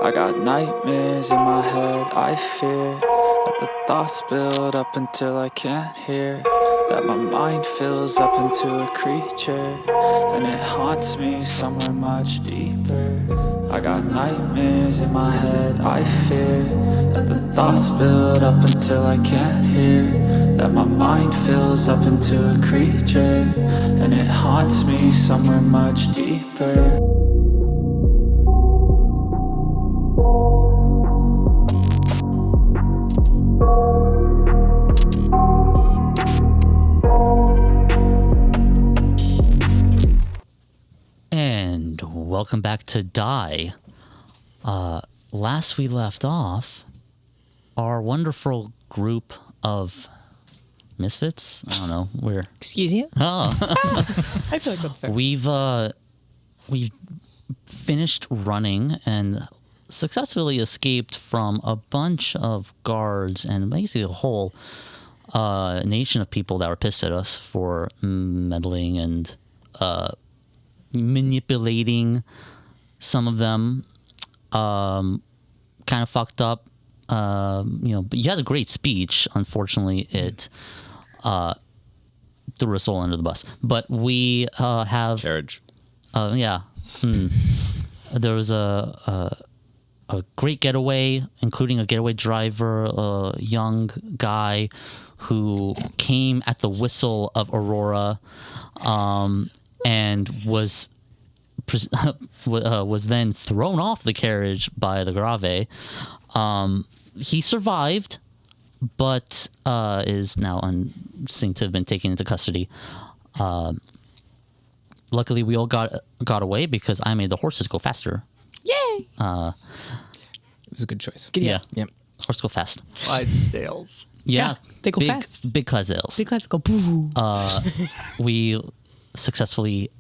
I got nightmares in my head, I fear that the thoughts build up until I can't hear, that my mind fills up into a creature, and it haunts me somewhere much deeper. I got nightmares in my head, I fear that the thoughts build up until I can't hear, that my mind fills up into a creature, and it haunts me somewhere much deeper. And welcome back to Die. Last we left off, our wonderful group of misfits. I don't know. Excuse you? Oh. I feel like that's fair. We've finished running and successfully escaped from a bunch of guards and basically a whole nation of people that were pissed at us for meddling and manipulating some of them. Kind of fucked up, but you had a great speech. Unfortunately, it threw us all under the bus. But we have carriage. Yeah. There was a great getaway, including a getaway driver, a young guy who came at the whistle of Aurora, and was then thrown off the carriage by the Grave. He survived, but is now seen to have been taken into custody. Luckily, we all got away because I made the horses go faster. Yay! It was a good choice. Yeah. Yep. Horses go fast. Clydesdales. Yeah. They go fast. Big Clydesdales. Big class go boo. We successfully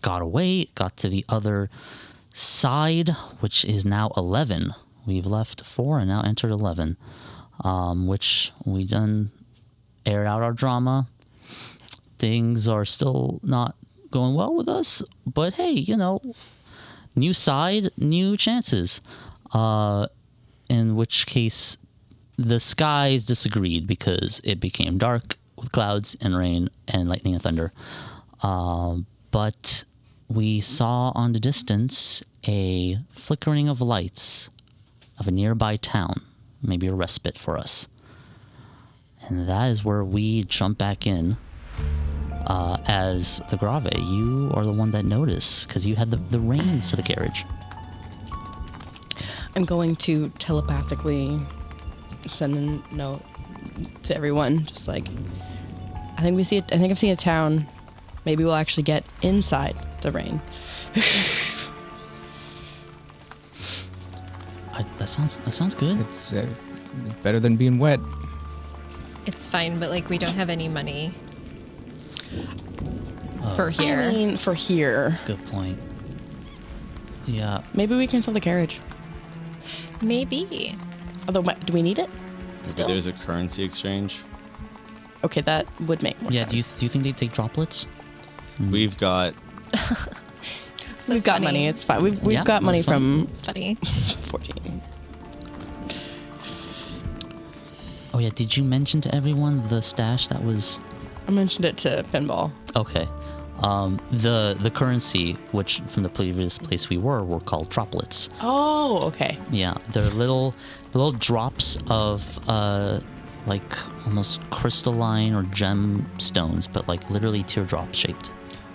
got away, got to the other side, which is now 11. We've left 4 and now entered 11, which we done aired out our drama. Things are still not going well with us, but hey, new side, new chances. In which case, the skies disagreed because it became dark with clouds and rain and lightning and thunder. But we saw on the distance a flickering of lights of a nearby town, maybe a respite for us. And that is where we jump back in. As the Grave, you are the one that noticed because you had the reins to the carriage. I'm going to telepathically send a note to everyone, just like, I think I've seen a town. Maybe we'll actually get inside the rain. That sounds good. It's better than being wet. It's fine, but we don't have any money for here. I mean, for here. That's a good point. Yeah. Maybe we can sell the carriage. Maybe. Although, do we need it? Maybe there's a currency exchange. Okay, that would make more sense. Do you think they take droplets? We've got... We've got money. It's fine. We've got money from... It's funny. 14. Oh yeah, did you mention to everyone the stash that was... I mentioned it to Pinball. Okay. The currency, which from the previous place we were called droplets. Oh, okay. Yeah, they're little drops of almost crystalline or gemstones, but literally teardrop shaped.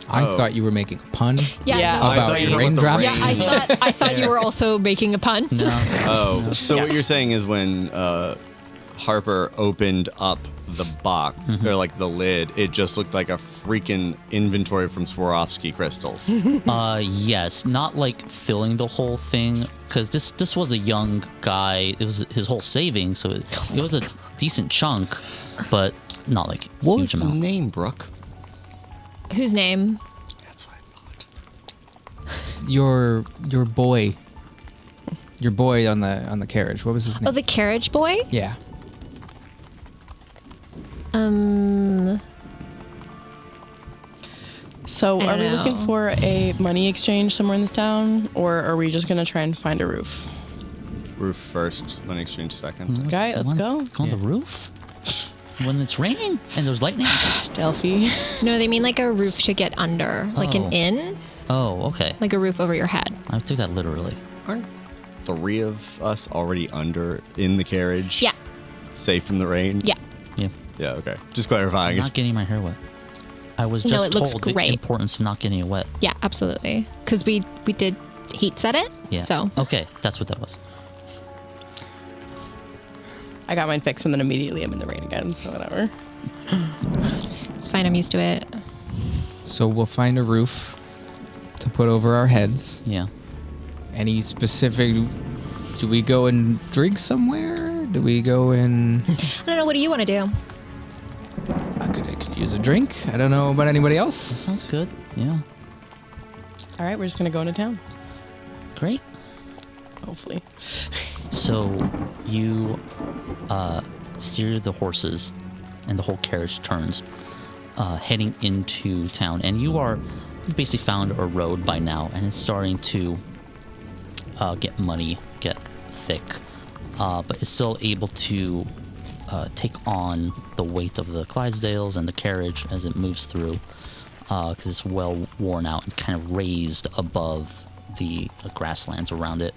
I thought you were making a pun. Yeah. I About thought you were raindrops. Yeah, I thought you were also making a pun. No. Oh, so what you're saying is when Harper opened up the box, or the lid, it just looked like a freaking inventory from Swarovski crystals. Yes, not filling the whole thing, because this was a young guy. It was his whole savings, so it was a decent chunk, but not What huge was amount. the name, Brooke? Whose name? That's what I thought. Your boy on the carriage. What was his name? Oh, the carriage boy? Yeah. So I are don't we know. looking for a money exchange somewhere in this town, or are we just going to try and find a roof? Roof first, money exchange second. Okay, let's go. Go on the roof? When it's raining and there's lightning? Delphi. No, they mean like a roof to get under, like Oh. an inn, Oh, okay. like a roof over your head. I took that literally. Aren't 3 of us already in the carriage? Yeah, Safe from the rain? yeah. Yeah. Yeah, okay. Just clarifying. I'm not getting my hair wet. I was No, just it looks told the great. importance of not getting it wet. Yeah, absolutely. Because we did heat set it. Yeah. So Okay, that's what that was. I got mine fixed and then immediately I'm in the rain again, so whatever. it's fine. I'm used to it. So we'll find a roof to put over our heads. Yeah. Any specific? Do we go and drink somewhere? Do we go and? I don't know. What do you want to do? I could use a drink. I don't know about anybody else. Sounds good. Yeah. All right, we're just going to go into town, Great. hopefully. So you steer the horses and the whole carriage turns, heading into town. And you've basically found a road by now, and it's starting to get muddy, get thick. But it's still able to take on the weight of the Clydesdales and the carriage as it moves through, because it's well worn out and kind of raised above the grasslands around it.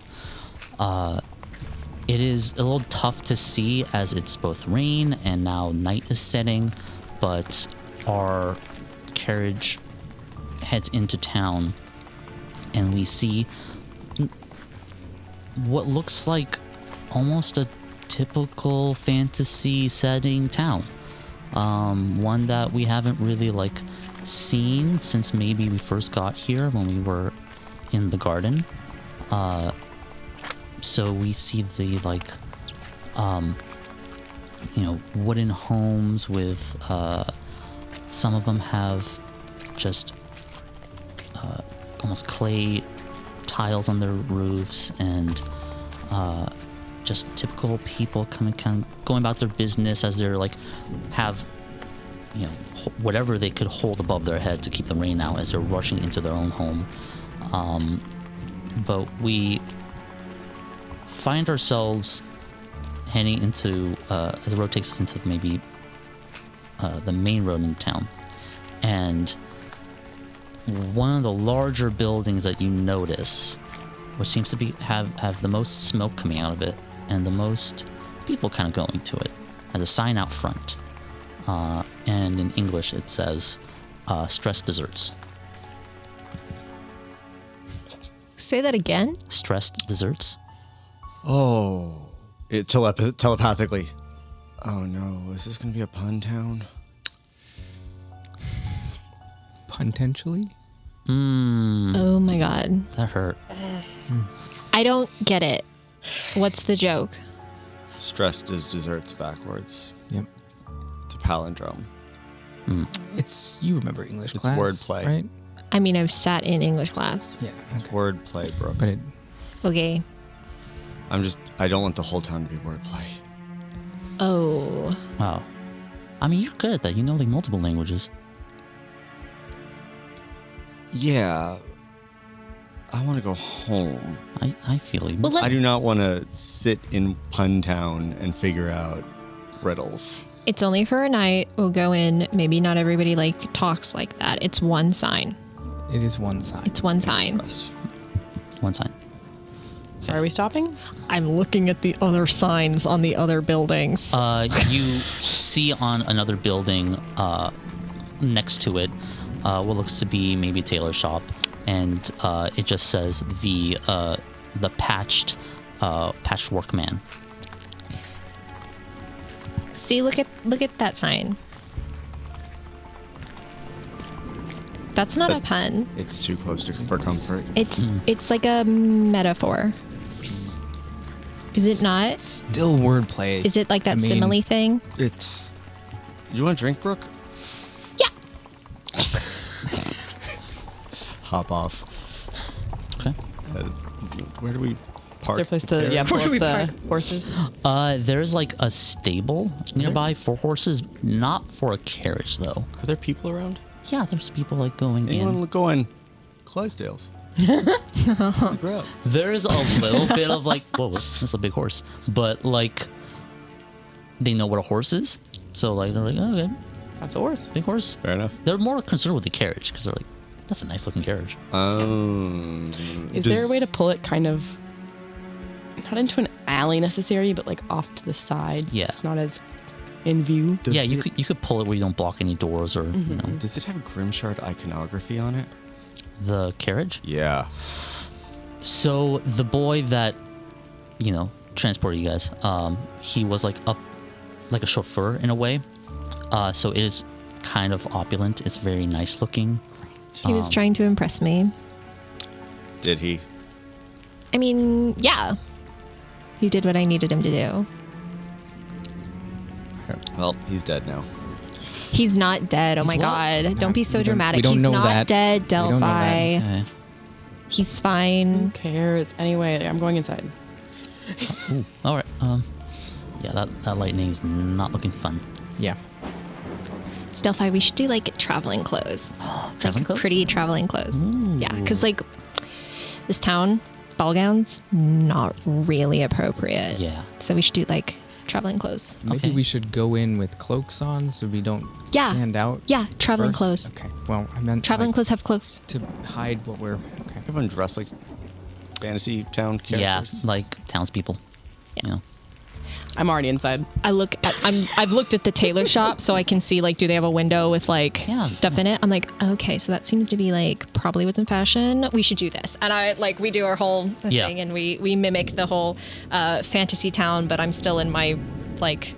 It is a little tough to see as it's both rain and now night is setting, but our carriage heads into town and we see what looks like almost a typical fantasy setting town. One that we haven't really seen since maybe we first got here when we were in the garden. So we see the wooden homes with some of them have just almost clay tiles on their roofs, and just typical people kind of going about their business as they're have whatever they could hold above their head to keep the rain out as they're rushing into their own home. But we find ourselves heading into as the road takes us into maybe the main road in town, and one of the larger buildings that you notice, which seems to be have the most smoke coming out of it and the most people kind of going to it, has a sign out front, and in English it says stress desserts. Say that again. Stressed desserts. Oh. It telepathically. Oh no, is this going to be a pun town? Potentially. Oh my god. That hurt. I don't get it. What's the joke? Stressed is desserts backwards. Yep. It's a palindrome. It's you remember English It's class, wordplay. right? I mean, I've sat in English class. Yeah. It's Okay. wordplay, bro. But it Okay. I don't want the whole town to be wordplay. Oh. Wow. I mean, you're good at that. You know multiple languages. Yeah. I want to go home. I feel you. Well, I do not want to sit in Pun Town and figure out riddles. It's only for a night. We'll go in. Maybe not everybody talks like that. It's one sign. it is one side. It's one sign. Trust. One sign. Are we stopping? I'm looking at the other signs on the other buildings. You see on another building next to it what looks to be maybe a tailor shop, and it just says the patchwork man. See, look at that sign. That's not a pun. It's too close for comfort. It's like a metaphor. Is it not? Still wordplay. Is it like that I mean, simile thing? It's. You want a drink, Brooke? Yeah. Hop off. Okay. Where do we Is park? there a place to the pull Where do up we the horses? There's a stable nearby for horses, not for a carriage though. Are there people around? Yeah, there's people like going Anyone in. going Clydesdales? Grow. There's a little bit of like, whoa, that's a big horse. But like, they know what a horse is. So like, they're like, oh, okay, That's a horse. big horse. Fair enough. They're more concerned with the carriage because they're like, that's a nice looking carriage. Is there a way to pull it kind of not into an alley necessarily, but like off to the sides? Yeah. It's not as in view. Yeah, you could pull it where you don't block any doors or you know, Does it have Grimshard iconography on it? the carriage. Yeah. So the boy that, you know, transported you guys, he was like like a chauffeur in a way. So it is kind of opulent. It's very nice looking. He was trying to impress me. Did he? I mean, yeah. He did what I needed him to do. Well, he's dead now. He's not dead. Oh He's my what? God. Don't be so we don't- dramatic. we don't He's know not that. dead, We don't know Delphi. Okay. He's Who fine. cares? Anyway, I'm going inside. Ooh, all right. Yeah, that lightning is not looking fun. Yeah. Delphi, we should do like traveling clothes. Traveling clothes? Pretty traveling clothes. Yeah, because like this town, ball gowns, not really appropriate. Yeah. So we should do like traveling clothes. Maybe Okay. we should go in with cloaks on so we don't Yeah. stand out. Yeah, traveling first. clothes. Okay. Well, I meant Traveling like, clothes have cloaks. to hide what we're. Okay. Everyone dressed like fantasy town Yeah, characters. like townspeople. You know. I'm already inside. I've looked at the tailor shop so I can see like do they have a window with like Yeah, stuff yeah. in it. I'm like, okay, so that seems to be like probably what's in fashion. We should do this. And I like we do our whole Yeah. thing and we mimic the whole fantasy town, but I'm still in my like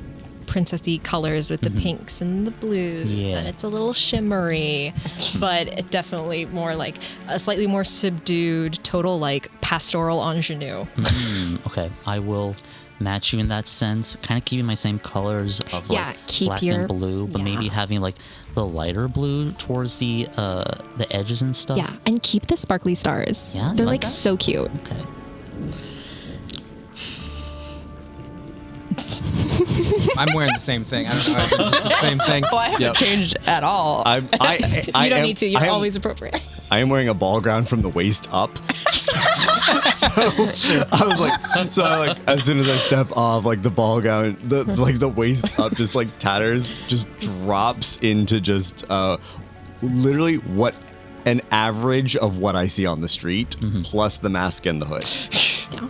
princessy colors with the pinks and the blues Yeah. and it's a little shimmery, but it definitely more like a slightly more subdued, total like pastoral ingenue. Okay, I will match you in that sense. Kind of keeping my same colors of like Yeah, keep black your- and blue, but maybe yeah. having like the lighter blue towards the edges and stuff. Yeah, and keep the sparkly stars. Yeah, you they're like like that? so cute. Okay. I'm wearing the same thing. I don't know. I think it's the same thing. Oh, I haven't Yep. changed at all. I You don't am- need to. You're I am- always appropriate. I am wearing a ball gown from the waist up. So I like as soon as I step off, like the ball gown, the waist up just like tatters, just drops into just literally what an average of what I see on the street, plus the mask and the hood. Yeah.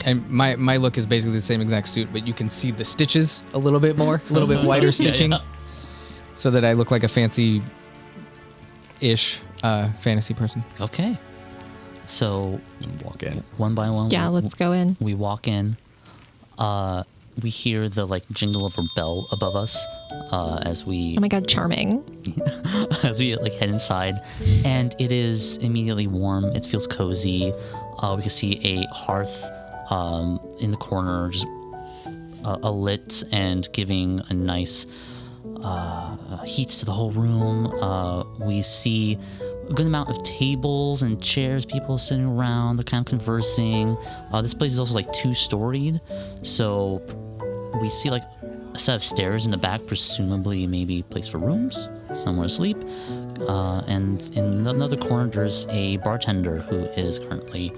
And my look is basically the same exact suit, but you can see the stitches a little bit more, a little bit wider stitching, yeah. so that I look like a fancy-ish fantasy person. Okay. So Walk in. one by one. Yeah, let's go in. We walk in. We hear the like jingle of a bell above us as we Oh my God, charming. as we like head inside, and it is immediately warm. It feels cozy. We can see a hearth in the corner, just lit and giving a nice heat to the whole room. We see a good amount of tables and chairs, people sitting around. They're kind of conversing. This place is also like 2-storied, so we see like a set of stairs in the back, presumably maybe a place for rooms, somewhere to sleep. And in another corner, there's a bartender who is currently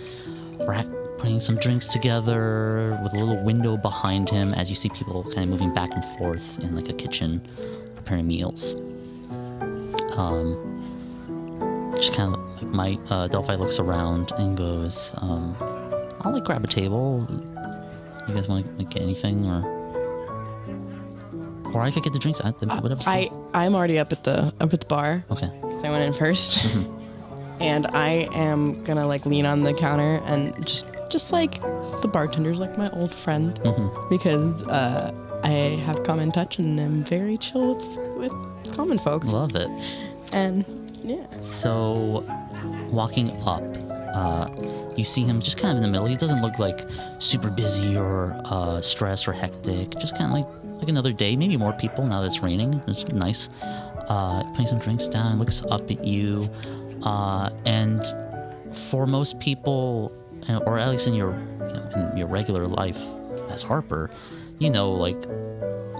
putting some drinks together with a little window behind him as you see people kind of moving back and forth in like a kitchen preparing meals. Just kind of like Delphi looks around and goes, I'll like grab a table. You guys want to like, get anything or I could get the drinks. Whatever. I'm already up at the bar. Okay. So I went in first. And I am gonna like lean on the counter and just like the bartender's like my old friend because I have common touch and I'm very chill with common folks. Love it. And yeah. So, walking up, you see him just kind of in the middle. He doesn't look like super busy or stressed or hectic. Just kind of like another day. Maybe more people now that it's raining. It's nice. Putting some drinks down, looks up at you. And for most people, or at least in your regular life as Harper, like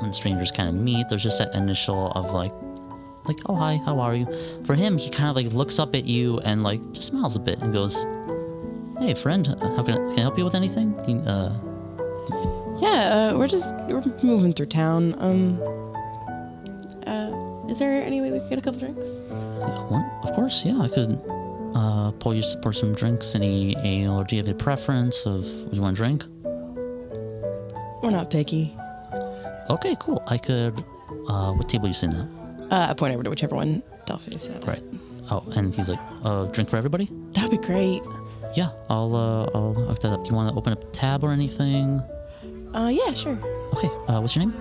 when strangers kind of meet, there's just that initial of like, like, oh, hi, how are you? For him, he kind of like looks up at you and like just smiles a bit and goes, hey, friend, how can I help you with anything? Yeah, we're moving through town. Is there any way we could get a couple drinks? Of course, yeah, I could pour some drinks. Any, or do you have a preference of what you want to drink? We're not picky. Okay, cool. I could, what table are you sitting at? I point over to whichever one Delphi said. Right. Oh, and he's like, drink for everybody? That'd be great. Yeah, I'll look that up. Do you want to open up a tab or anything? Yeah, sure. Okay, what's your name?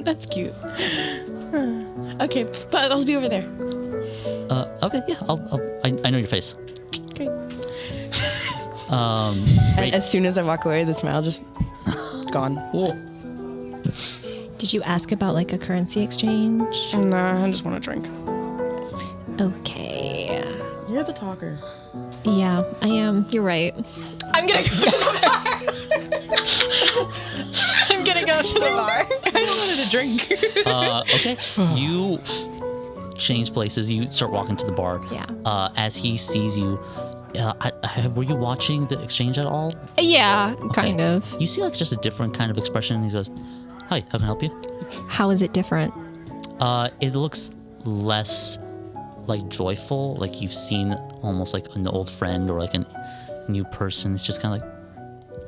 That's cute. Okay, but I'll be over there. Okay, yeah, I know your face. Great. Great. And as soon as I walk away, the smile just gone. Whoa. Did you ask about like a currency exchange? Nah, I just want to drink. Okay. You're the talker. Yeah, I am. You're right. I'm gonna go. I'm gonna go to the bar. I wanted to drink. Okay, you change places. You start walking to the bar. Yeah. As he sees you, were you watching the exchange at all? Yeah, kind Okay. of. You see like just a different kind of expression. He goes, hi, how can I help you? How is it different? It looks less like joyful, like you've seen almost like an old friend or like a new person. It's just kind of like,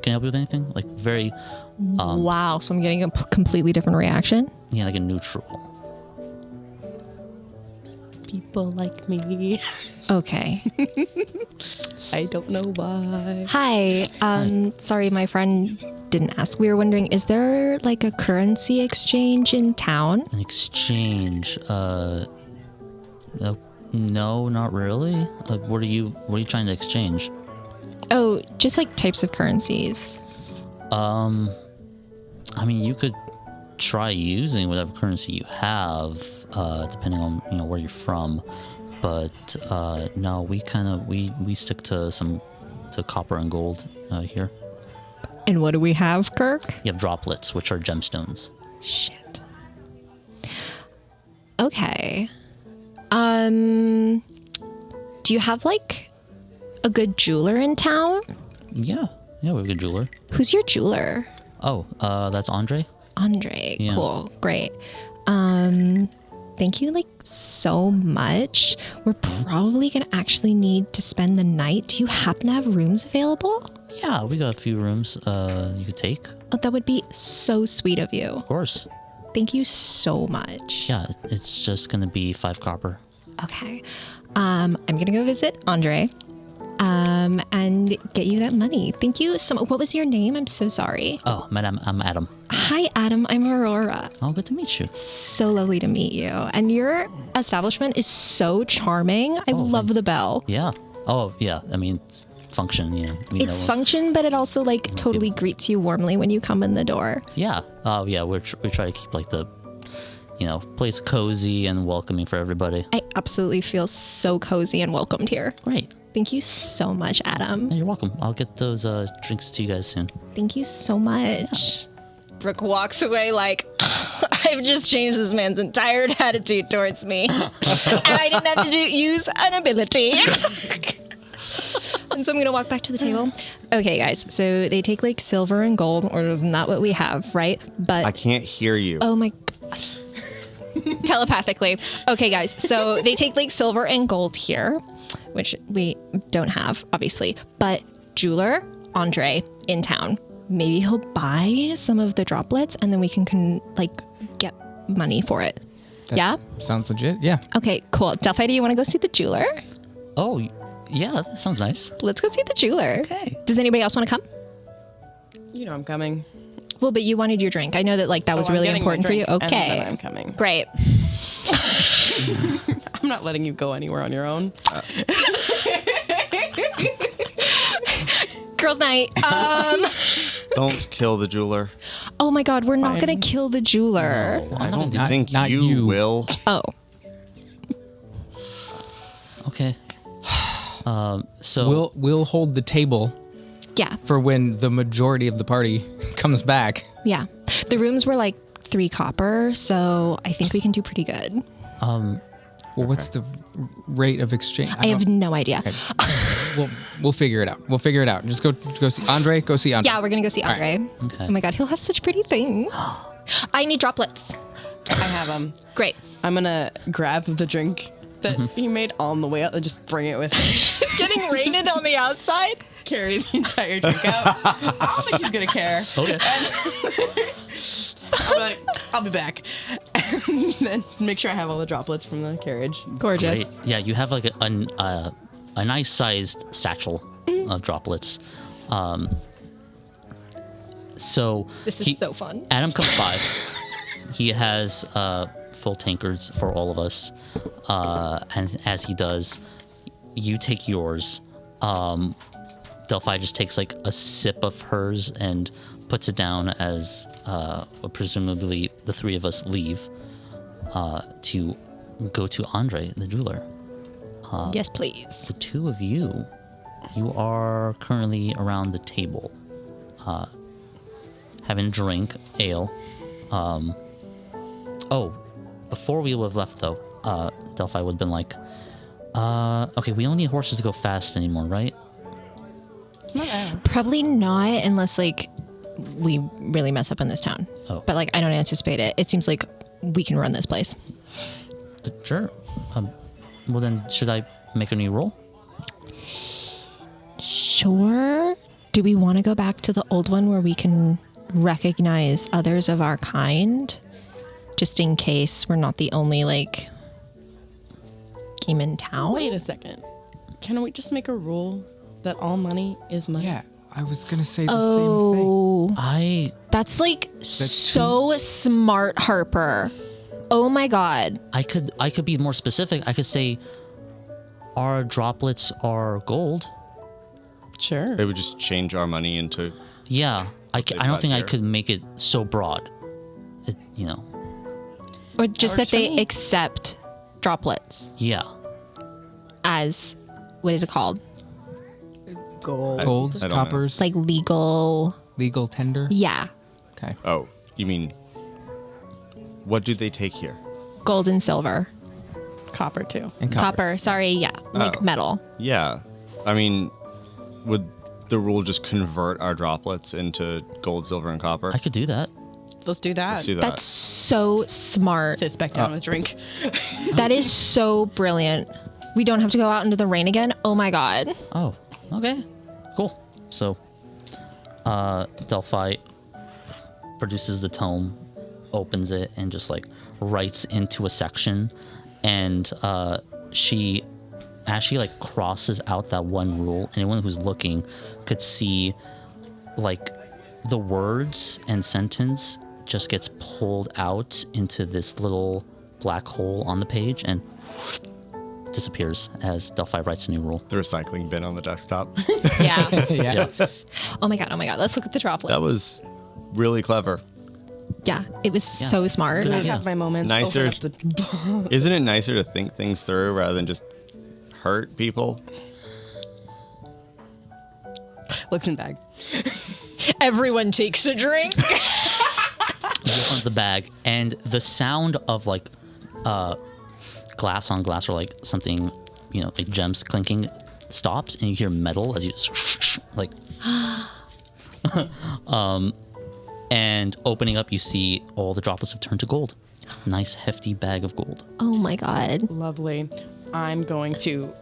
can I help you with anything? Like very, Wow, so I'm getting a completely different reaction. yeah, like a neutral. People like me. Okay. I don't know why. Hi. Sorry, my friend didn't ask. We were wondering, is there like a currency exchange in town? An exchange. No, not really. What are you trying to exchange? Oh, just like types of currencies. I mean, you could try using whatever currency you have, depending on where you're from. But no, we stick to copper and gold here. And what do we have, Kirk? You have droplets, which are gemstones. Shit. Okay. Do you have like a good jeweler in town? Yeah, we have a good jeweler. Who's your jeweler? Oh, that's Andre. Andre. Yeah. Cool. Great. Thank you like so much. We're probably gonna actually need to spend the night. Do you happen to have rooms available? Yeah, we got a few rooms you could take. Oh, that would be so sweet of you. Of course. Thank you so much. Yeah, it's just gonna be 5 copper. Okay. I'm gonna go visit Andre. And get you that money. Thank you so much. What was your name? I'm so sorry. Oh, madam, I'm Adam. Hi, Adam. I'm Aurora. Oh, good to meet you. So lovely to meet you. And your establishment is so charming. I love thanks. the bell. Yeah. Oh, yeah. I mean, it's function. It's function, but it also like totally greets you warmly when you come in the door. Yeah. Oh, yeah. We try to keep like the, place cozy and welcoming for everybody. I absolutely feel so cozy and welcomed here. Great. Thank you so much, Adam. Yeah, you're welcome. I'll get those drinks to you guys soon. Thank you so much. Brooke walks away like, I've just changed this man's entire attitude towards me. And I didn't have to use an ability. And so I'm going to walk back to the table. Okay, guys. So they take like silver and gold, or is not what we have, right? But I can't hear you. oh my God. Telepathically. Okay, guys. So they take like silver and gold here, which we don't have, obviously. But jeweler, Andre, in town. Maybe he'll buy some of the droplets and then we can get money for it. Yeah? Sounds legit. Yeah. Okay, cool. Delphi, do you want to go see the jeweler? Oh, yeah. That sounds nice. Let's go see the jeweler. Okay. Does anybody else want to come? You know I'm coming. Well, but you wanted your drink. I know that that was I'm really getting my important for you. drink, and Okay. then I'm coming. Great. I'm not letting you go anywhere on your own. Girls' night. Don't kill the jeweler. Oh my God, we're not Fine. going to kill the jeweler. I don't Not- think not you you. will. Oh. Okay. So We'll hold the table Yeah. for when the majority of the party comes back. Yeah. The rooms were like 3 copper, so I think we can do pretty good. Well, what's the rate of exchange? I have no idea. Okay. We'll figure it out. We'll figure it out. Just go see Andre. Go see Andre. Yeah, we're going to go see All right. Andre. Okay. Oh my God, he'll have such pretty things. I need droplets. I have them. Great. I'm gonna grab the drink that he made on the way out and just bring it with me. Getting rained on the outside? Carry the entire drink out. I don't think he's gonna care. Okay. I'll be like, I'll be back. And then make sure I have all the droplets from the carriage. Gorgeous. Great. Yeah, you have like a nice sized satchel of droplets. So This is so fun. Adam comes by. He has full tankards for all of us, and as he does, you take yours. Delphi just takes like a sip of hers and puts it down as presumably the 3 of us leave to go to Andre, the jeweler. Yes, please. The 2 of you are currently around the table, having a drink, ale. Before we would have left though, Delphi would have been like, okay, we don't need horses to go fast anymore, right? Probably not unless like we really mess up in this town. Oh. But like I don't anticipate it. It seems like we can run this place. Sure. Well then, should I make a new roll? Sure. Do we want to go back to the old one where we can recognize others of our kind? Just in case we're not the only like game in town. Wait a second. Can we just make a rule that all money is money? Yeah, I was gonna say the same thing. That's like so smart, Harper. Oh my God. I could be more specific. I could say our droplets are gold. Sure. It would just change our money into. Yeah, I They've don't got think I here. could make it so broad. You know. Or just that they funny. accept droplets Yeah. as, what is it called? Gold. Gold, I don't coppers, Like legal. legal tender. Yeah. Okay. Oh, you mean. What do they take here? Gold and silver. Copper too. And Copper. Sorry. Yeah. Like Oh. metal. Yeah. I mean, would the rule just convert our droplets into gold, silver, and copper? I could do that. Let's do that. Let's do that. That's so smart. Sits back down with a drink. That is so brilliant. We don't have to go out into the rain again. Oh my God. Oh, okay. Cool. So, Delphi produces the tome, opens it, and just like writes into a section. And she, as she like crosses out that one rule, anyone who's looking could see like the words and sentence just gets pulled out into this little black hole on the page and disappears as Delphi writes a new rule. The recycling bin on the desktop. Yeah. Yeah. Oh my God. Oh my God. Let's look at the droplets. That was really clever. Yeah. It was so smart. Good I idea. have my moments. Nicer. Open up the Isn't it nicer to think things through rather than just hurt people? looks in bag. Everyone takes a drink. On the bag, and the sound of like glass on glass or like something, you know, like gems clinking stops, and you hear metal as you like and opening up, you see all the droplets have turned to gold. Nice hefty bag of gold. Oh my God. Lovely. I'm going to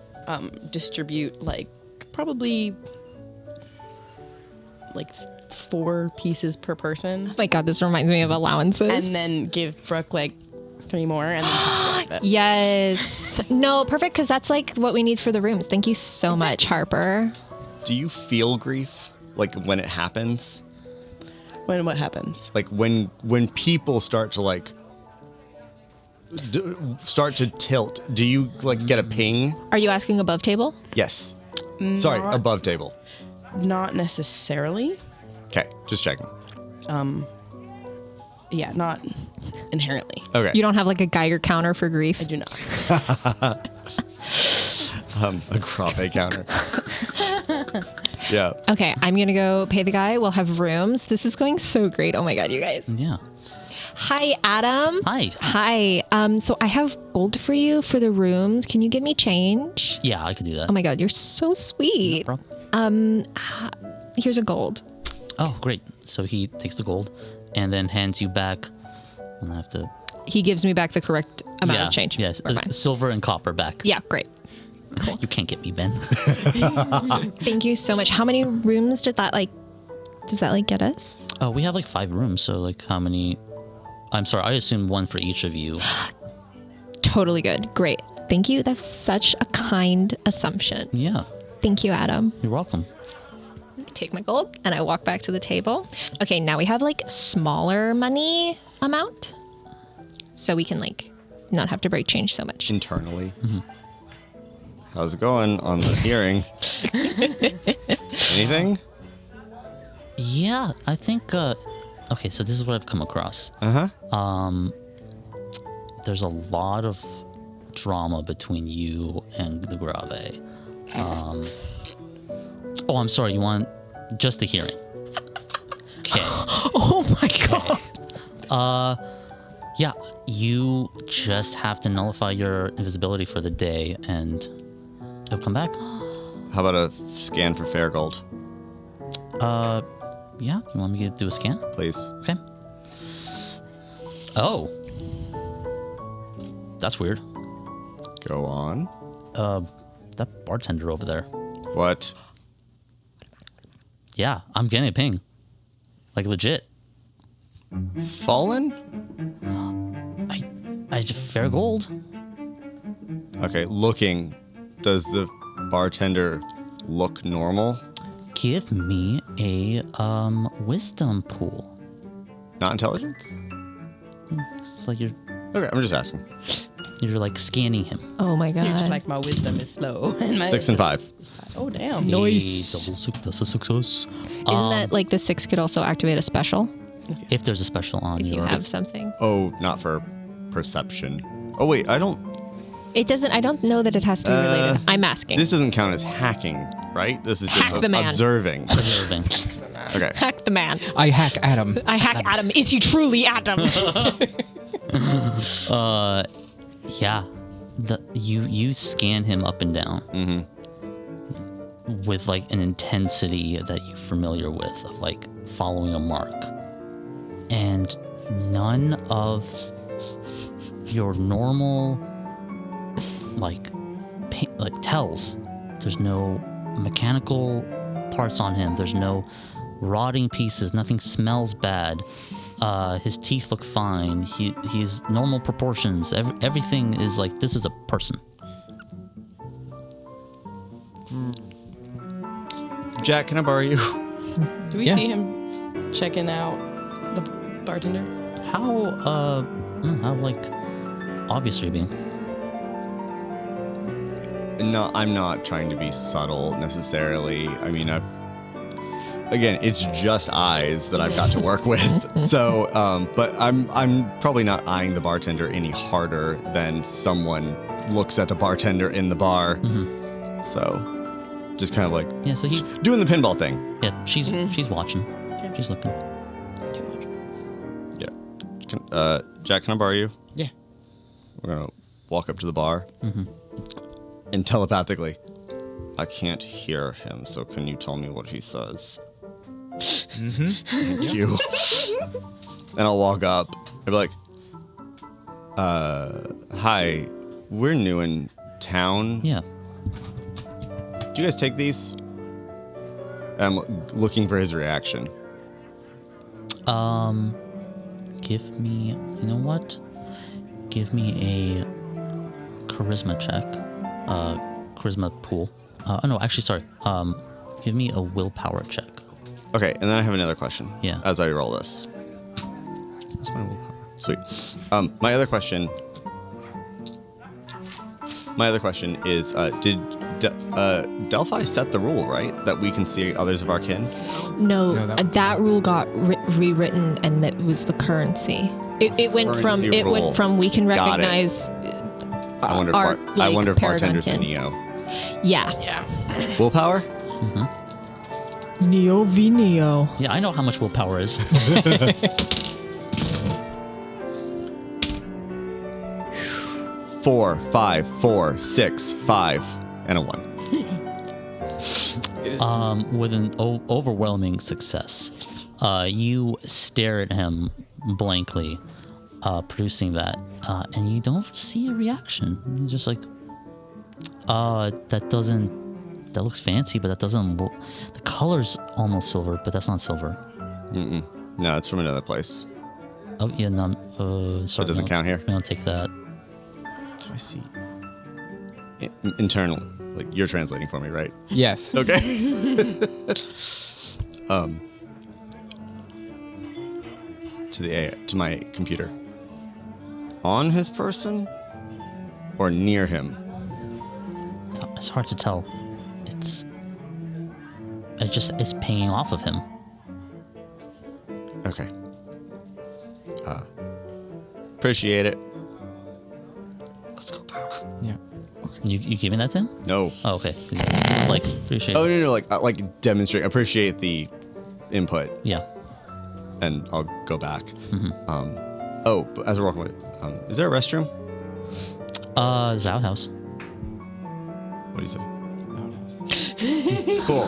distribute like probably like 4 pieces per person, Oh my God. This reminds me of allowances. and then give Brooke like 3 more, and then the rest of it. Yes. No, perfect. Because that's like what we need for the rooms. Thank you so much, Harper. Do you feel grief like when it happens? When what happens? Like when people start to like start to tilt, do you like get a ping? Are you asking above table? Yes. Sorry, Not- above table. Not necessarily. Okay, just checking. Yeah, not inherently. Okay. You don't have like a Geiger counter for grief? I do not. A grave counter. Yeah. Okay, I'm gonna go pay the guy. We'll have rooms. This is going so great. Oh my god, you guys. Yeah. Hi, Adam. Hi. Hi. So I have gold for you for the rooms. Can you give me change? Yeah, I could do that. Oh my god, you're so sweet. No problem. Here's a gold. Oh, great. So he takes the gold and then hands you back. And I have to. He gives me back the correct amount of change. Yes, We're fine. silver and copper back. Yeah, great. You can't get me, Ben. Thank you so much. How many rooms does that get us? Oh, we have like 5 rooms. So like how many? I'm sorry. I assume 1 for each of you. Totally good. Great. Thank you. That's such a kind assumption. Yeah. Thank you, Adam. You're welcome. Take my gold and I walk back to the table. Okay, now we have like smaller money amount. So we can like not have to break change so much. Internally. How's it going on the hearing? Anything? Yeah, I think. Okay, so this is what I've come across. There's a lot of drama between you and the Grave. Oh, I'm sorry. You want just the hearing? Okay. Oh my god. Yeah, you just have to nullify your invisibility for the day, and it'll come back. How about a scan for fair gold, Yeah. You want me to do a scan? please? Okay. Oh. That's weird. Go on. That bartender over there. What? Yeah, I'm getting a ping. Like legit. Fallen? I just fair gold. Okay, looking. Does the bartender look normal? Give me a wisdom pool. Not intelligence? It's like you're Okay, I'm just asking. like scanning him. Oh my god. You're just like, my wisdom is slow. And my 6 and 5. Oh, damn. Nice. Double success, a success. Isn't that like the 6 could also activate a special If there's a special on if you your. have something? Oh, not for perception. Oh, wait, I don't. It doesn't. I don't know that it has to be related. I'm asking. This doesn't count as hacking, right? This is Hack just the man. observing. Observing. Okay. Hack the man. I hack Adam. I hack Adam. Is he truly Adam? Yeah. You scan him up and down. With like an intensity that you're familiar with of like following a mark. And none of your normal like tells. There's no mechanical parts on him. There's no rotting pieces. Nothing smells bad. His teeth look fine. He's normal proportions. Everything is like this is a person. Jack, can I borrow you? Do we Yeah. see him checking out the bartender? How like obvious are you being? No, I'm not trying to be subtle necessarily. I mean, again, it's just eyes that I've got to work with. So, but I'm probably not eyeing the bartender any harder than someone looks at a bartender in the bar. So, just kind of like Yeah, so he's doing the pinball thing. yeah, she's watching. She's looking. Too much. Yeah. Jack, can I borrow you? Yeah. We're gonna walk up to the bar. And telepathically, I can't hear him, so can you tell me what he says? Thank you. And I'll walk up. I'll be like, hi, we're new in town. Yeah. Do you guys take these? I'm looking for his reaction. Give me, you know what? Give me a charisma check. Charisma pool. Oh no, actually, sorry. Give me a willpower check. Okay, and then I have another question. Yeah. As I roll this. What's my willpower? Sweet. My other question is, did Delphi set the rule, right? That we can see others of our kin? No, No, that- that rule got rewritten, and that was the currency. It went from Currency rule. we can Got it. recognize. I wonder our, I wonder if Paragon bartenders kin. are Neo. Yeah. Willpower? Neo v Neo. Yeah, I know how much willpower is. 4, 5, 4, 6, 5, and a 1. With an overwhelming success. You stare at him blankly, producing that, and you don't see a reaction. You're just like, that looks fancy, but that doesn't look, the color's almost silver, but that's not silver. No, it's from another place. Oh, yeah, no, sorry. It doesn't count here? We don't take that. I see. Internal. Like, you're translating for me, right? Yes. Okay. To my computer. On his person? Or near him? It's hard to tell. It's pinging off of him. Okay. Appreciate it. Let's go back. Yeah. You giving that to him? No. Oh, okay. Like, appreciate Oh, it. no, like demonstrate. Appreciate the input, Yeah. and I'll go back. But as we're walking away, is there a restroom? There's outhouse. What do you say? Cool.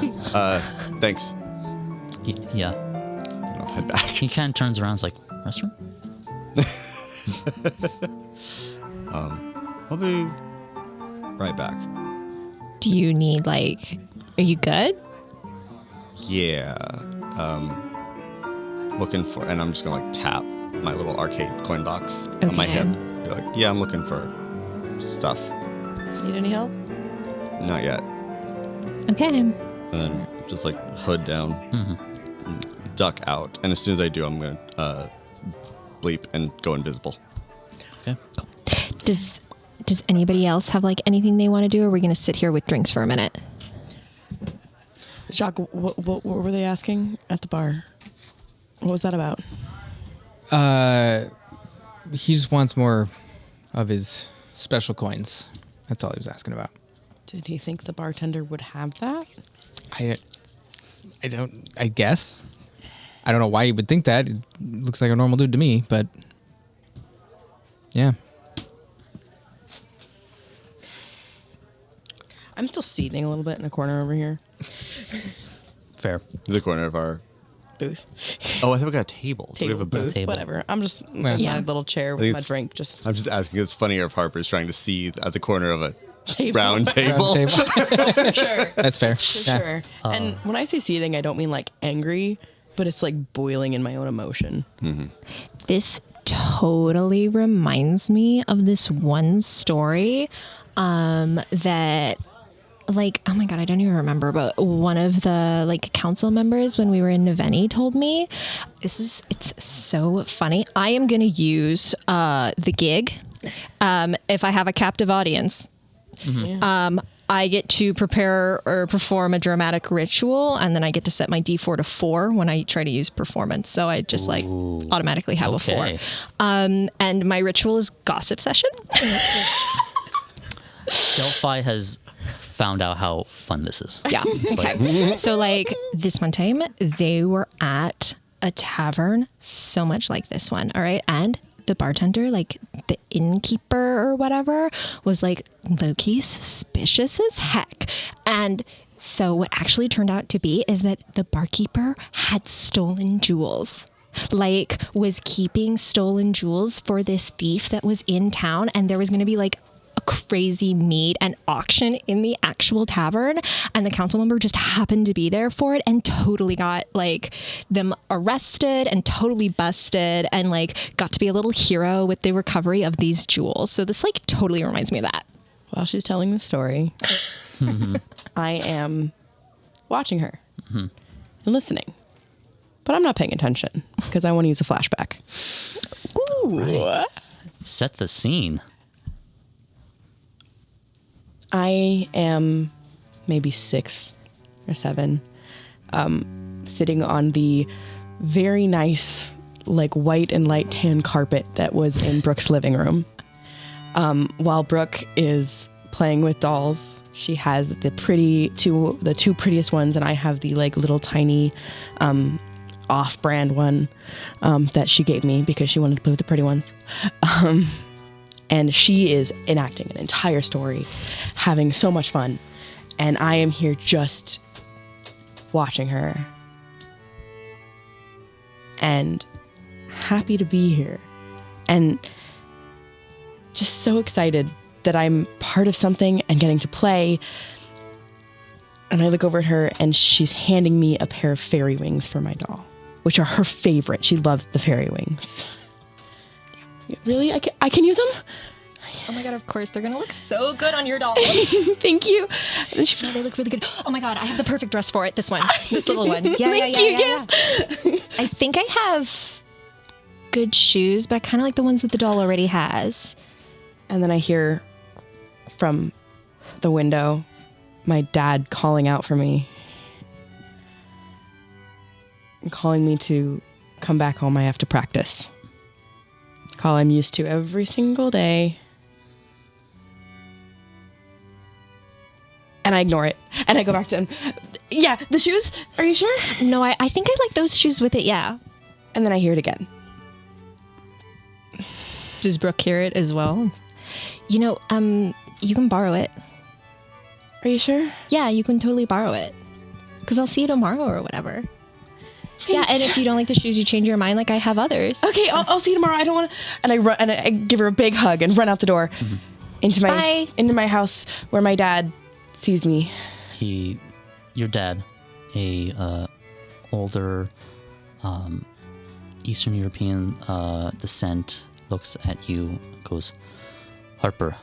Thanks. Yeah. And I'll head back. He kind of turns around and is like, restroom? I'll be right back. Do you need are you good? Yeah. Looking for, and I'm just gonna tap my little arcade coin box on my Okay. hip. Be like, yeah, I'm looking for stuff. Need any help? Not yet. Okay. And then just hood down, and duck out, and as soon as I do, I'm gonna bleep and go invisible. Okay. Does anybody else have anything they want to do, or are we going to sit here with drinks for a minute? Jacques, what were they asking at the bar? What was that about? He just wants more of his special coins. That's all he was asking about. Did he think the bartender would have that? I guess. I don't know why he would think that. It looks like a normal dude to me, but yeah. I'm still seething a little bit in a corner over here. Fair. The corner of our. Booth. Oh, I thought we got a table. Do we have a booth? Table. Whatever. I'm just in Yeah. my little chair I with think my it's- drink. Just I'm just asking. It's funnier if Harper's trying to seethe at the corner of a table. round table. Round table. For sure. That's fair. For Yeah. sure. And when I say seething, I don't mean angry, but it's boiling in my own emotion. This totally reminds me of this one story that oh my god, I don't even remember, but one of the council members when we were in Naveni told me. It's so funny. I am gonna use the gig if I have a captive audience. Yeah. I get to prepare or perform a dramatic ritual, and then I get to set my D4 to 4 when I try to use performance. So I just automatically have a 4. Okay. And my ritual is gossip session. Delphi has found out how fun this is. Yeah. Okay. So this one time they were at a tavern so much like this one. All right. And the bartender, the innkeeper or whatever, was low-key suspicious as heck. And so what actually turned out to be is that the barkeeper had stolen jewels. Was keeping stolen jewels for this thief that was in town, and there was going to be a crazy meet and auction in the actual tavern, and the council member just happened to be there for it and totally got them arrested and totally busted and got to be a little hero with the recovery of these jewels. So this totally reminds me of that. While she's telling the story, I am watching her and listening, but I'm not paying attention because I want to use a flashback. Ooh. Right. Set the scene. I am maybe 6 or 7, sitting on the very nice, white and light tan carpet that was in Brooke's living room, while Brooke is playing with dolls She has the two prettiest ones, and I have the like little tiny off-brand one that she gave me because she wanted to play with the pretty ones. And she is enacting an entire story, having so much fun. And I am here just watching her and happy to be here and just so excited that I'm part of something and getting to play. And I look over at her and she's handing me a pair of fairy wings for my doll, which are her favorite. She loves the fairy wings. Really? I can use them? Oh my god, of course. They're going to look so good on your doll. Thank you. And No, they look really good. Oh my god, I have the perfect dress for it. This one. This little one. Yeah, Thank you, yes. I think I have good shoes, but I kind of like the ones that the doll already has. And then I hear from the window my dad calling out for me. And calling me to come back home. I have to practice. Call I'm used to every single day. And I ignore it. And I go back to him. Yeah, the shoes? Are you sure? No, I think I like those shoes with it, yeah. And then I hear it again. Does Brooke hear it as well? You know, you can borrow it. Are you sure? Yeah, you can totally borrow it. Because I'll see you tomorrow or whatever. Thanks. Yeah, and if you don't like the shoes, you change your mind like I have others. Okay, I'll see you tomorrow. I don't want to. And I run and I give her a big hug and run out the door into my house where my dad sees me. Your dad, a older Eastern European descent, looks at you, goes, Harper,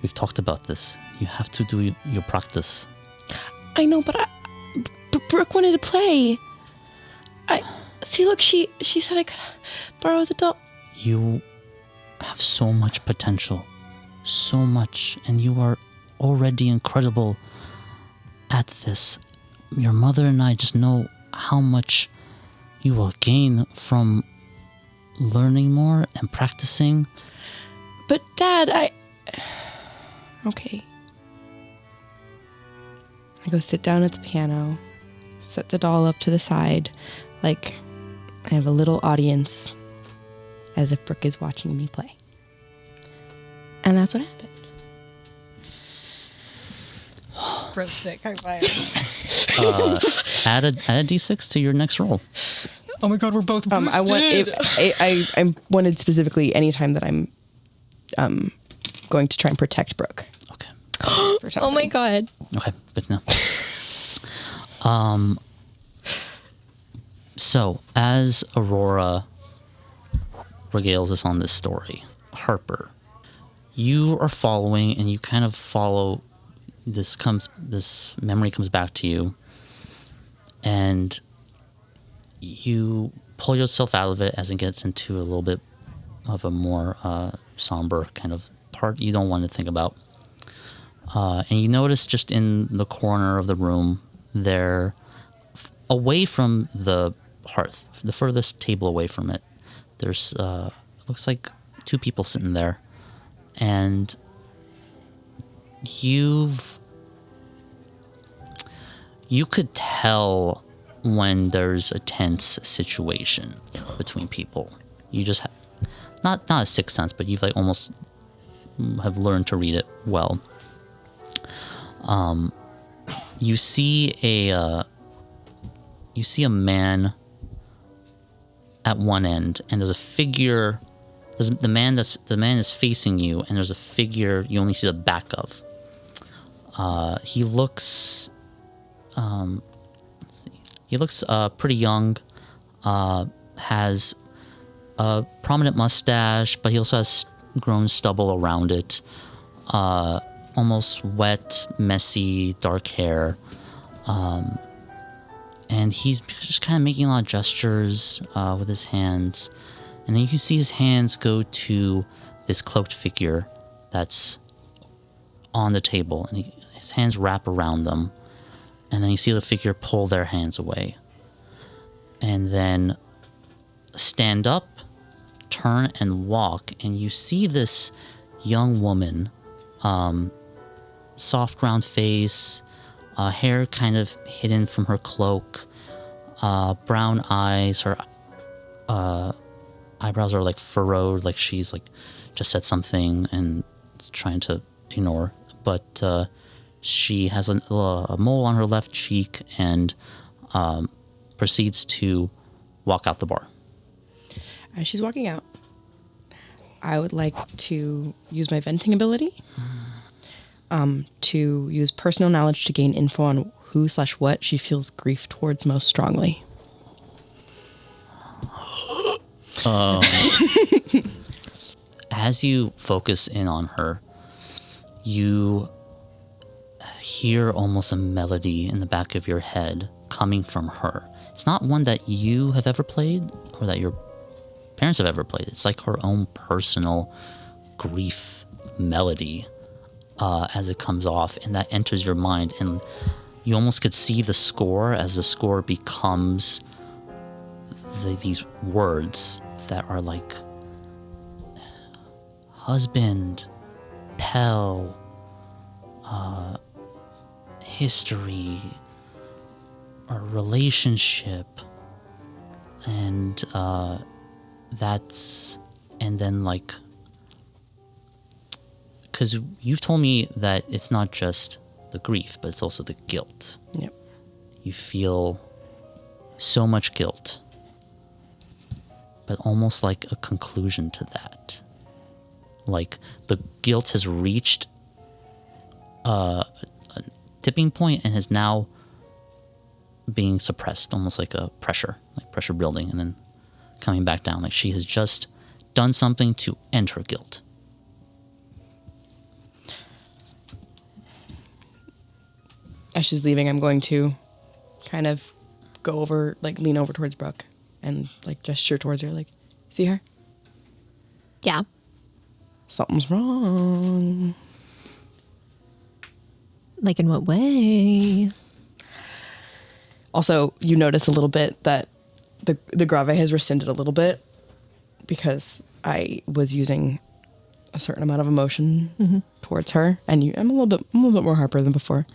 we've talked about this. You have to do your practice. I know, but Brooke wanted to play. Look, she said I could borrow the doll. You have so much potential, so much, and you are already incredible at this. Your mother and I just know how much you will gain from learning more and practicing. But Dad, Okay. I go sit down at the piano, set the doll up to the side, like I have a little audience, as if Brooke is watching me play. And that's what happened. Bro's sick. High five. Add a d6 to your next roll. Oh my god, we're both boosted. I wanted specifically anytime that I'm going to try and protect Brooke. Okay. Oh my god. Okay, good to know. So, as Aurora regales us on this story, Harper, you are following, and you kind of follow. This memory comes back to you, and you pull yourself out of it as it gets into a little bit of a more somber kind of part you don't want to think about. And you notice just in the corner of the room there, away from the hearth, the furthest table away from it, there's looks like two people sitting there, and you could tell when there's a tense situation between people. You just not a sixth sense, but you've like almost have learned to read it well. You see a man at one end, and there's a figure. The man is facing you, and there's a figure you only see the back of. He looks. He looks pretty young. Has a prominent mustache, but he also has grown stubble around it. Almost wet, messy, dark hair. And he's just kind of making a lot of gestures with his hands. And then you can see his hands go to this cloaked figure that's on the table. And his hands wrap around them. And then you see the figure pull their hands away. And then stand up, turn, and walk. And you see this young woman soft round face, hair kind of hidden from her cloak, brown eyes. Her eyebrows are like furrowed, like she's like just said something and is trying to ignore. But she has a mole on her left cheek and proceeds to walk out the bar. As she's walking out, I would like to use my venting ability to use personal knowledge to gain info on who/what she feels grief towards most strongly. As you focus in on her, you hear almost a melody in the back of your head coming from her. It's not one that you have ever played or that your parents have ever played. It's like her own personal grief melody as it comes off, and that enters your mind, and you almost could see the score as the score becomes these words that are like husband, Pell, history, or relationship, and and then like, because you've told me that it's not just the grief, but it's also the guilt. Yep. You feel so much guilt, but almost like a conclusion to that. Like the guilt has reached a tipping point and is now being suppressed, almost like a pressure building and then coming back down. Like she has just done something to end her guilt. As she's leaving, I'm going to kind of go over, like lean over towards Brooke and like gesture towards her, like, see her? Yeah. Something's wrong. Like in what way? Also, you notice a little bit that the grave has rescinded a little bit because I was using a certain amount of emotion towards her, and I'm a little bit more Harper than before.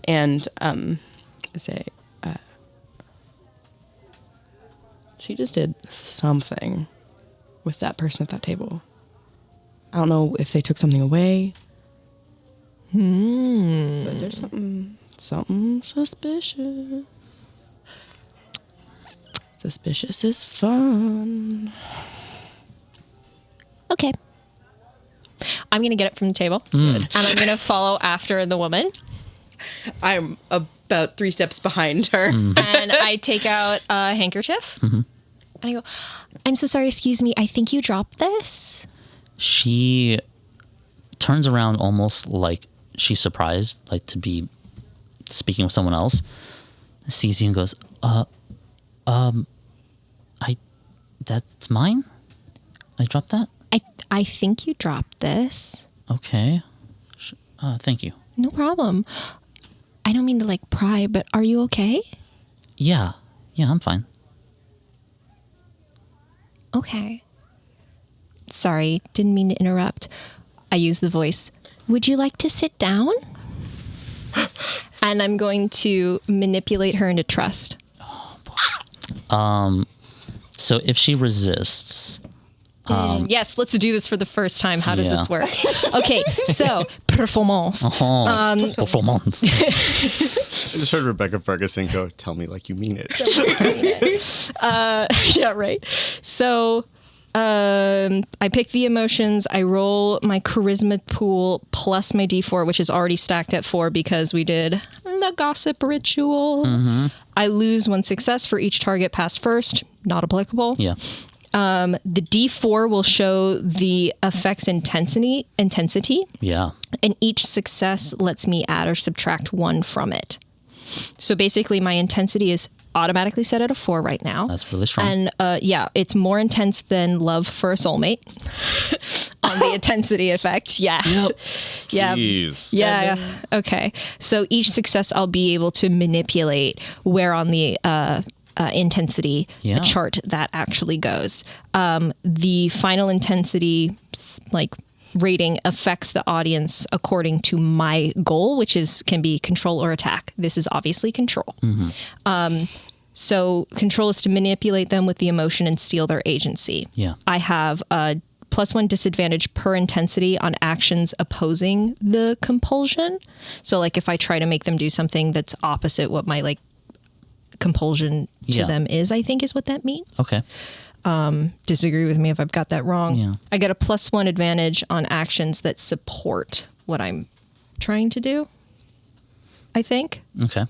And say, she just did something with that person at that table. I don't know if they took something away. But there's something suspicious. Suspicious is fun. Okay. I'm going to get it from the table. And I'm going to follow after the woman. I'm about 3 steps behind her. And I take out a handkerchief. And I go, I'm so sorry, excuse me. I think you dropped this. She turns around almost like she's surprised, like to be speaking with someone else. Sees you and goes, that's mine? I dropped that? I think you dropped this. Okay. Thank you. No problem. I don't mean to like pry, but are you okay? Yeah, I'm fine. Okay. Sorry, didn't mean to interrupt. I use the voice. Would you like to sit down? And I'm going to manipulate her into trust. So if she resists, yes, let's do this for the first time. How does this work? Okay, so performance. performance. I just heard Rebecca Ferguson go, "Tell me like you mean it." Yeah, right. So I pick the emotions. I roll my charisma pool plus my D4, which is already stacked at 4 because we did the gossip ritual. I lose 1 success for each target passed first. Not applicable. Yeah. The D4 will show the effect's intensity. Yeah. And each success lets me add or subtract 1 from it. So basically my intensity is automatically set at a 4 right now. That's really strong. And it's more intense than love for a soulmate on the intensity effect. Yeah. Yep. Yeah. Jeez. Yeah. Okay. So each success I'll be able to manipulate where on the intensity chart that actually goes. The final intensity, like rating affects the audience according to my goal, which can be control or attack. This is obviously control. So control is to manipulate them with the emotion and steal their agency. Yeah. I have a +1 disadvantage per intensity on actions opposing the compulsion. So like if I try to make them do something that's opposite what my like compulsion to them is, I think is what that means. Okay. Disagree with me if I've got that wrong. Yeah. I get a +1 advantage on actions that support what I'm trying to do, I think. Okay.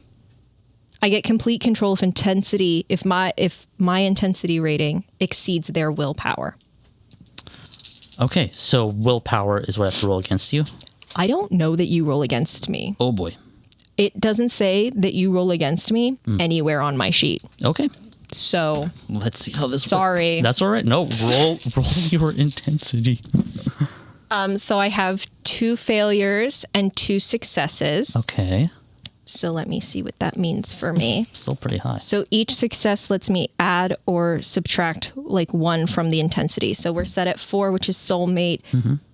I get complete control of intensity if my intensity rating exceeds their willpower. Okay, so willpower is what I have to roll against you? I don't know that you roll against me. Oh boy. It doesn't say that you roll against me anywhere on my sheet. Okay. So Let's see how this works. Sorry. That's all right. No, roll your intensity. so I have 2 failures and 2 successes. Okay. So let me see what that means for me. Still pretty high. So each success lets me add or subtract like 1 from the intensity. So we're set at 4, which is soulmate.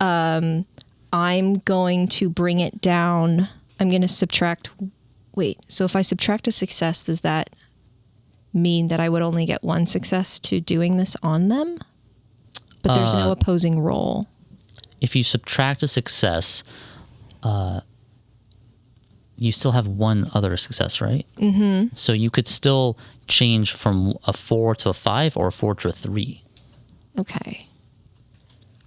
I'm going to bring it down. I'm going to subtract. Wait, so if I subtract a success, does that mean that I would only get 1 success to doing this on them? But there's no opposing roll. If you subtract a success, you still have 1 other success, right? Mm-hmm. So you could still change from a 4 to a 5 or a 4 to a 3. Okay.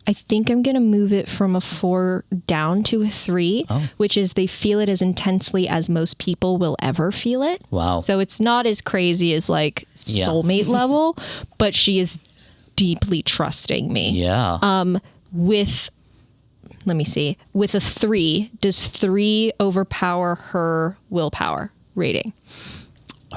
I think I'm going to move it from a 4 down to a 3, which is they feel it as intensely as most people will ever feel it. Wow. So it's not as crazy as like soulmate level, but she is deeply trusting me. Yeah. Let me see. With a 3, does 3 overpower her willpower rating?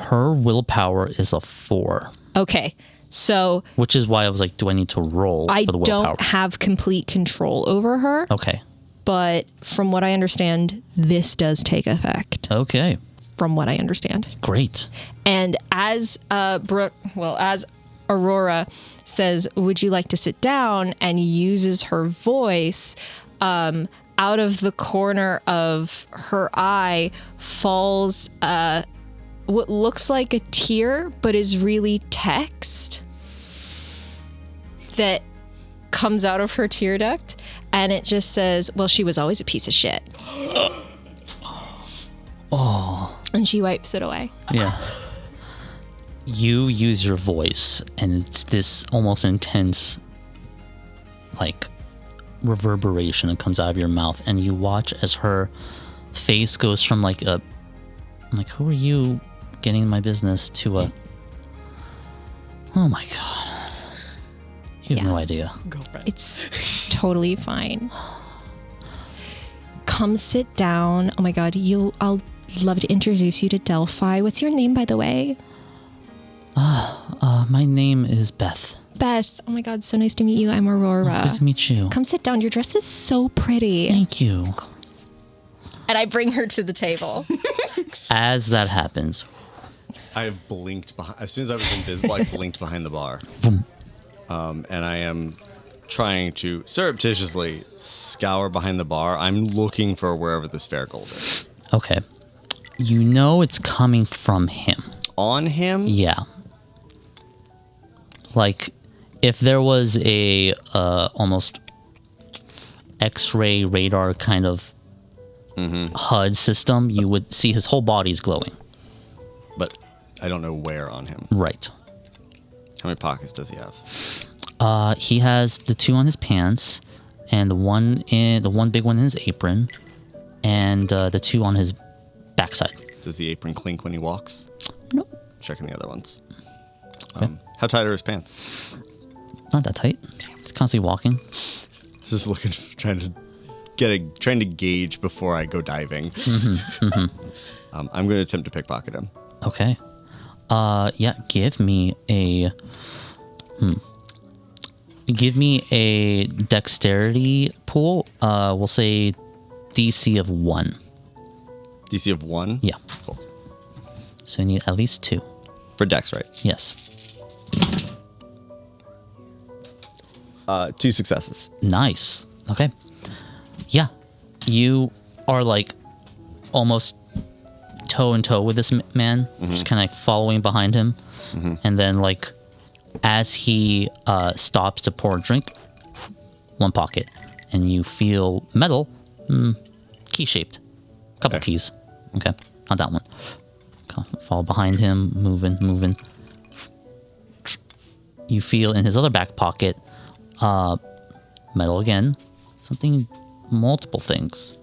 Her willpower is a 4. Okay. So Which is why I was like, do I need to roll I for the willpower? don't have complete control over her, Okay. but from what I understand, this does take effect. Okay. From what I understand. Great. And as as Aurora says, would you like to sit down, and uses her voice, out of the corner of her eye falls what looks like a tear, but is really text that comes out of her tear duct. And it just says, well, she was always a piece of shit. Oh. And she wipes it away. Yeah. You use your voice, and it's this almost intense, like, reverberation that comes out of your mouth, and you watch as her face goes from like who are you getting in my business to a, oh my god, you have no idea. It's totally fine. Come sit down. Oh my god, I'll love to introduce you to Delphi. What's your name, by the way? My name is Beth. Beth. Oh my god, so nice to meet you. I'm Aurora. Good to meet you. Come sit down. Your dress is so pretty. Thank you. And I bring her to the table. As that happens, I have blinked as soon as I was invisible. I blinked behind the bar, and I am trying to surreptitiously scour behind the bar. I'm looking for wherever the spare gold is. okay, you know it's coming from him. On him? Yeah. Like, if there was a almost X-ray radar kind of HUD system, you would see his whole body's glowing. But I don't know where on him. Right. How many pockets does he have? He has the 2 on his pants, and the one big one in his apron, and the 2 on his backside. Does the apron clink when he walks? Nope. Checking the other ones. Okay. How tight are his pants? Not that tight. He's constantly walking. Just looking, trying to gauge before I go diving. I'm going to attempt to pickpocket him. Okay. Yeah. Give me a dexterity pool. We'll say DC of 1. DC of 1? Yeah. Cool. So you need at least 2. For Dex, right? Yes. 2 successes. Nice. Okay. You are like almost toe and toe with this man, just kind of like following behind him. And then like as he stops to pour a drink, one pocket, and you feel metal, key shaped, couple keys. Okay, not that one. Fall behind him, moving. You feel in his other back pocket, metal again, something, multiple things.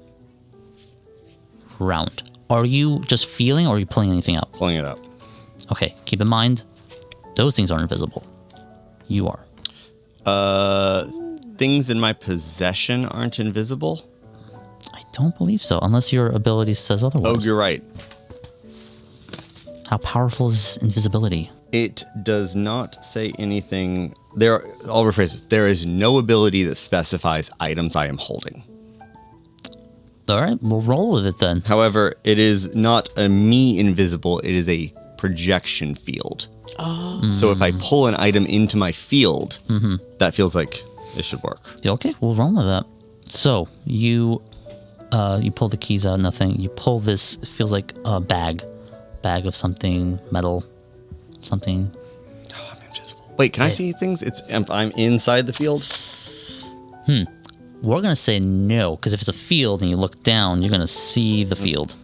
Round. Are you just feeling, or are you pulling anything out? Pulling it out. Okay, keep in mind, those things are invisible. You are. Things in my possession aren't invisible? I don't believe so, unless your ability says otherwise. Oh, you're right. How powerful is invisibility? It does not say anything. I'll rephrase this. There is no ability that specifies items I am holding. All right, we'll roll with it then. However, it is not a me invisible. It is a projection field. So if I pull an item into my field, that feels like it should work. Okay, we'll run with that. So you pull the keys out, nothing. You pull this, it feels like a bag of something, metal, something. Oh, I'm invisible. Wait, can I see things? If I'm inside the field? We're going to say no, because if it's a field and you look down, you're going to see the field.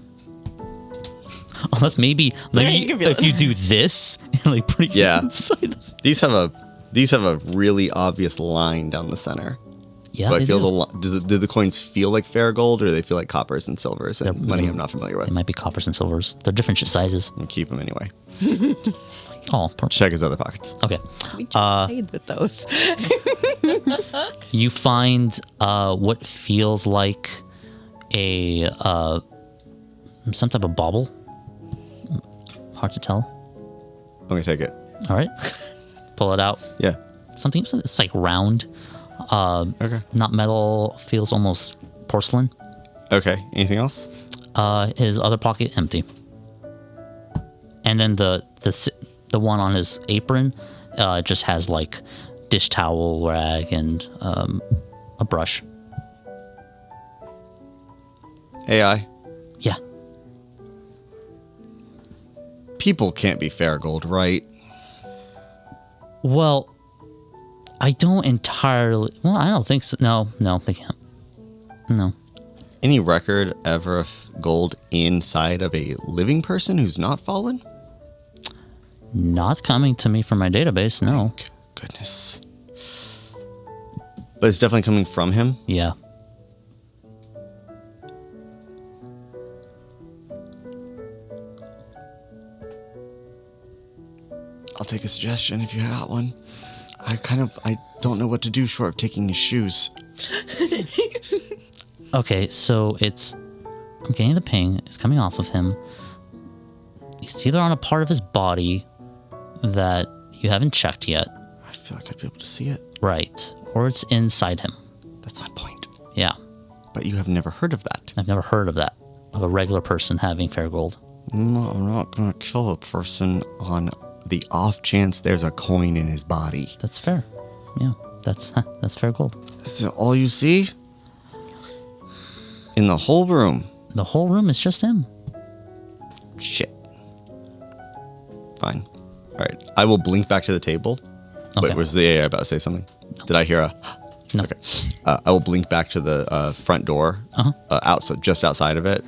Unless maybe you can feel if you do this, and like put it inside the field. These have a really obvious line down the center. Yeah, Do I they feel do. do the coins feel like fair gold, or do they feel like coppers and silvers and money I'm not familiar with? They might be coppers and silvers. They're different sizes. I'll keep them anyway. Oh, perfect. Check his other pockets. Okay. We just paid with those. You find what feels like a some type of bauble. Hard to tell. I'm gonna take it. All right. Pull it out. Yeah. Something, it's like round. Okay. Not metal. Feels almost porcelain. Okay. Anything else? His other pocket empty. And then the one on his apron just has like dish towel, rag, and a brush. AI. Yeah. People can't be fair gold, right? Well, I don't entirely. Well, I don't think so. No, they can't. No. Any record ever of gold inside of a living person who's not fallen? Not coming to me from my database, no. Thank goodness. But it's definitely coming from him? Yeah. I'll take a suggestion if you got one. I don't know what to do short of taking his shoes. Okay, so I'm getting the ping. It's coming off of him. It's either on a part of his body that you haven't checked yet. I feel like I'd be able to see it. Right. Or it's inside him. That's my point. Yeah. But you have never heard of that. I've never heard of that. Of a regular person having fair gold. No, I'm not going to kill a person on the off chance there's a coin in his body. That's fair. Yeah. That's fair gold. Is that all you see? In the whole room? The whole room is just him. Shit. Fine. All right. I will blink back to the table. Okay. Wait, was the AI about to say something? No. Did I hear a... No. Okay. I will blink back to the front door. Outside, just outside of it.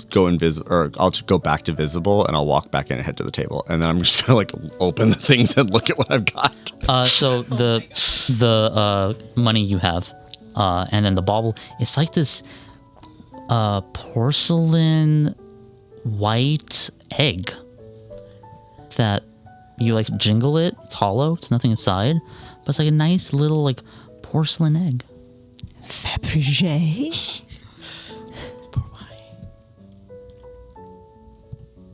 Go invisible, or I'll just go back to visible, and I'll walk back in and head to the table, and then I'm just gonna like open the things and look at what I've got. So the money you have, and then the bauble. It's like this porcelain white egg that you like jingle it. It's hollow. It's nothing inside, but it's like a nice little like porcelain egg. Fabergé.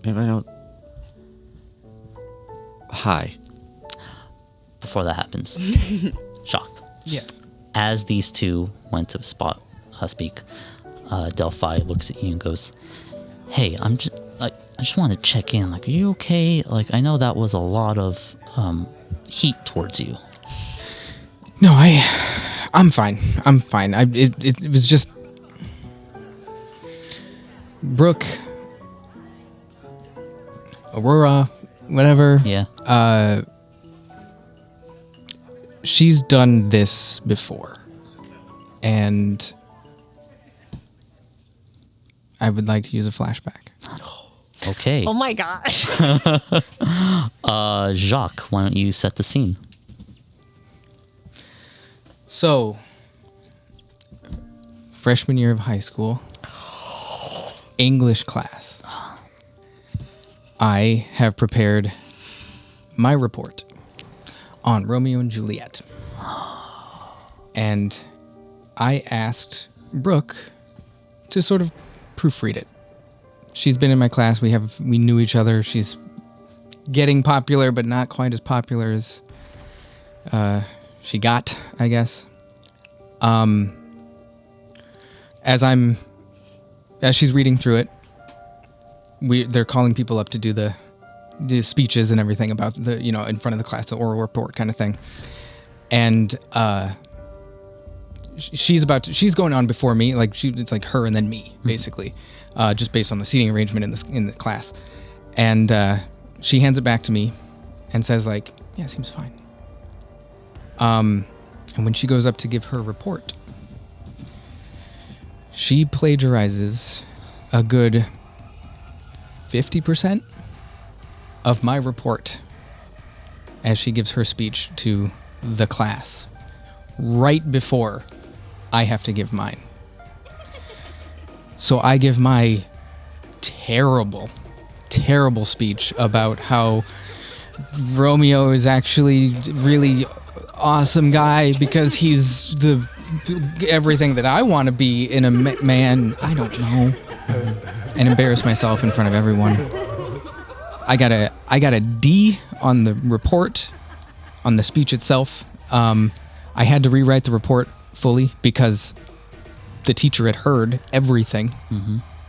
Maybe I know. Hi. Before that happens, Jacques. Yes. As these two went to speak, Delphi looks at you and goes, "Hey, I just want to check in. Like, are you okay? Like, I know that was a lot of heat towards you." No, I'm fine. I'm fine. It was just Brooke, Aurora, whatever. Yeah. She's done this before. And I would like to use a flashback. Okay. Oh my gosh. Jacques, why don't you set the scene? So, freshman year of high school, English class. I have prepared my report on Romeo and Juliet. And I asked Brooke to sort of proofread it. She's been in my class. We knew each other. She's getting popular, but not quite as popular as she got, I guess. As she's reading through it, they're calling people up to do the speeches and everything about the, in front of the class, the oral report kind of thing. And she's going on before me, it's like her and then me, basically, just based on the seating arrangement in the class. And she hands it back to me and says, like, yeah, it seems fine. And when she goes up to give her report, she plagiarizes a good 50% of my report as she gives her speech to the class right before I have to give mine. So I give my terrible, terrible speech about how Romeo is actually really awesome guy because he's the everything that I want to be in a man. I don't know. And embarrass myself in front of everyone. I got a D on the report, on the speech itself. I had to rewrite the report fully because the teacher had heard everything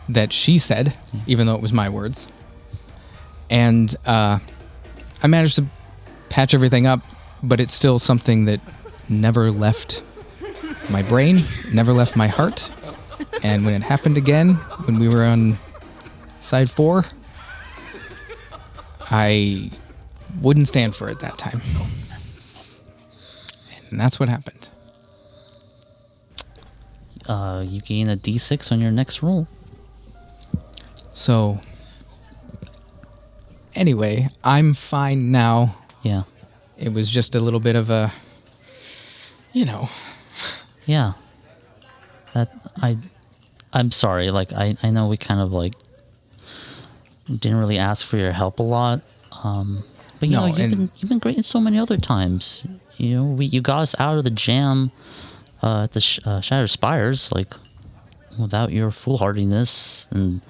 that she said, even though it was my words. And I managed to patch everything up, but it's still something that never left my brain, never left my heart. And when it happened again, when we were on side 4, I wouldn't stand for it that time. And that's what happened. You gain a D6 on your next roll. So, anyway, I'm fine now. Yeah. It was just a little bit of a, Yeah. I'm sorry. Like, I know we kind of, like, didn't really ask for your help a lot. But, you've been great in so many other times. You got us out of the jam at the Shattered Spires, like, without your foolhardiness, and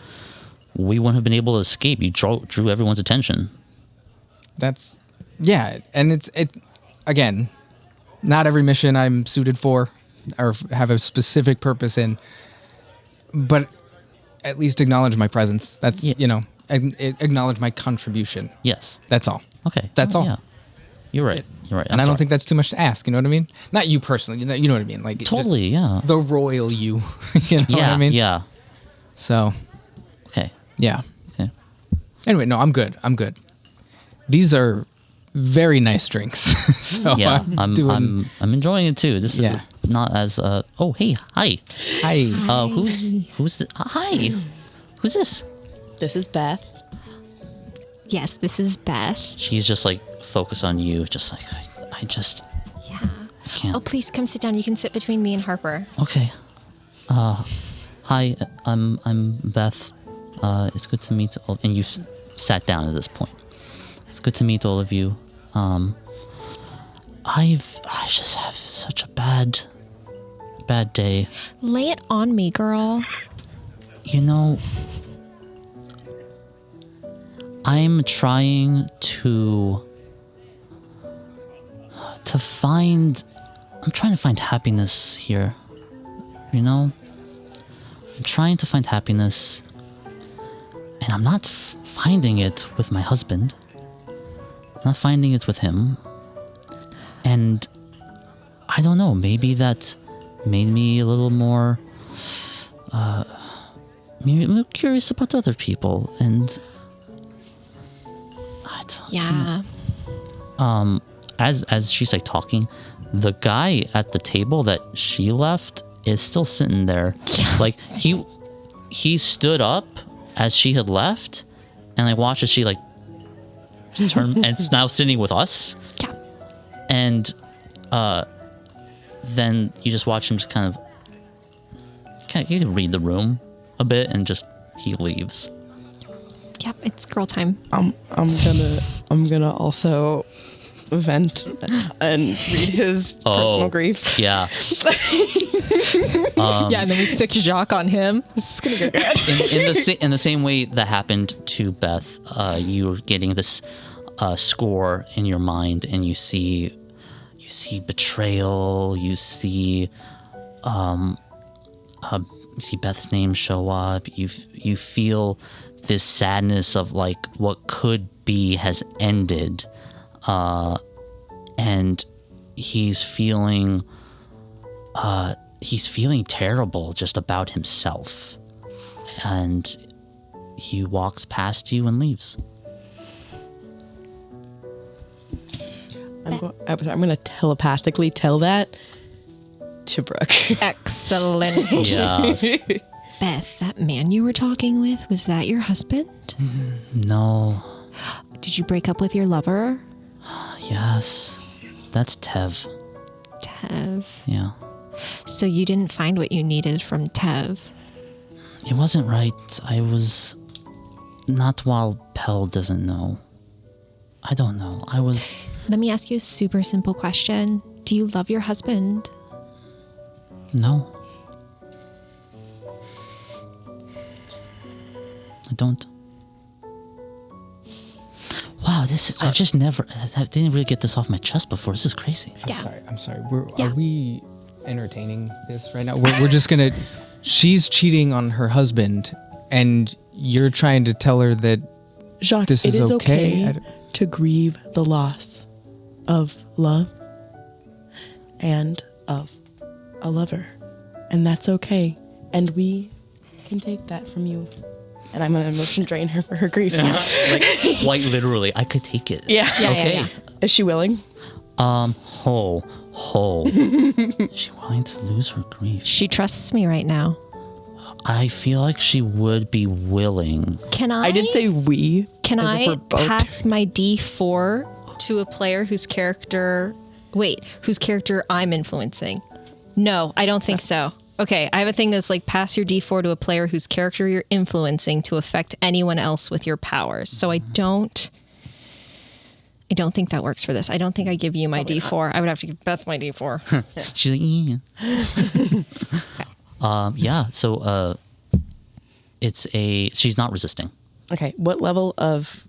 we wouldn't have been able to escape. You drew everyone's attention. And it's again, not every mission I'm suited for or have a specific purpose in, but at least acknowledge my presence. That's, acknowledge my contribution. Yes. That's all. Okay. That's all. Yeah. You're right. And I don't think that's too much to ask. You know what I mean? Not you personally. You know what I mean? Like totally. Yeah. The royal you. You know what I mean? Yeah. So. Okay. Yeah. Okay. Anyway, no, I'm good. These are very nice drinks. So yeah, I'm enjoying it too. This is not as oh, hey, hi. Who's hi? Who's this? This is Beth. Yes, this is Beth. She's just like focused on you, just like I just can't. Oh, please come sit down. You can sit between me and Harper. Okay. Hi, I'm Beth. It's good to meet all, and you've sat down at this point. It's good to meet all of you. I just have such a bad day. Lay it on me, girl. I'm trying to find happiness here. I'm trying to find happiness, and I'm not finding it with my husband. I'm not finding it with him. And I don't know, maybe that made me a little more I'm curious about other people, and Yeah. As she's like talking, the guy at the table that she left is still sitting there. Like he stood up as she had left, and I watched as she like turned and is now sitting with us. Yeah. And then you just watch him just kind of you can read the room a bit, and just he leaves. Yep, it's girl time. I'm gonna also vent and read his personal grief. Yeah. Yeah, and then we stick Jacques on him. This is gonna go good. In the same way that happened to Beth, you're getting this score in your mind, and you see betrayal. You see Beth's name show up. You feel this sadness of like what could be has ended, and he's feeling terrible just about himself, and he walks past you and leaves. I'm going to telepathically tell that to Brooke. Excellent. Yeah. Beth, that man you were talking with, was that your husband? No. Did you break up with your lover? Yes. That's Tev. Tev. Yeah. So you didn't find what you needed from Tev? It wasn't right. I was not while Pell doesn't know. I don't know. I was... Let me ask you a super simple question. Do you love your husband? No. I don't. Wow, this is... I didn't really get this off my chest before. This is crazy. I'm sorry. Are we entertaining this right now? We're just gonna... She's cheating on her husband, and you're trying to tell her that Jacques, this it is okay? okay to grieve the loss of love and of a lover. And that's okay. And we can take that from you. And I'm going to emotion drain her for her grief. Like, quite literally, I could take it. Yeah. Okay. Yeah. Is she willing? Is she willing to lose her grief? She trusts me right now. I feel like she would be willing. Can I? I did say we. Can as if I we're both pass my D4 to a player whose character I'm influencing? No, I don't think so. Okay, I have a thing that's like pass your D4 to a player whose character you're influencing to affect anyone else with your powers. So I don't think that works for this. I don't think I give you my D4. I would have to give Beth my D4. She's like, yeah. Yeah, so she's not resisting. Okay, what level of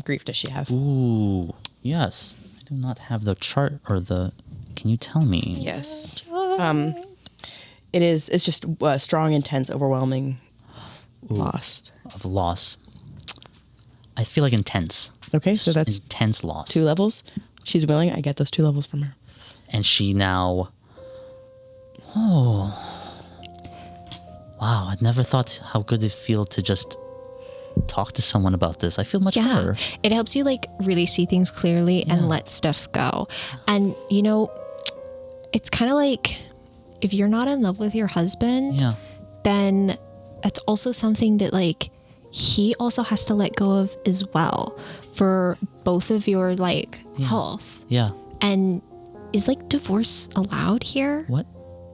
grief does she have? Ooh, yes. I do not have the chart or can you tell me? Yes. It's just strong, intense, overwhelming loss. Of loss. I feel like intense. Okay, so that's intense loss. 2 levels. She's willing. I get those 2 levels from her. And she now... Oh. Wow, I'd never thought how good it'd feel to just talk to someone about this. I feel much better. It helps you like really see things clearly and let stuff go. And it's kind of like if you're not in love with your husband, then that's also something that like he also has to let go of as well for both of your like health. Yeah. And is like divorce allowed here? What?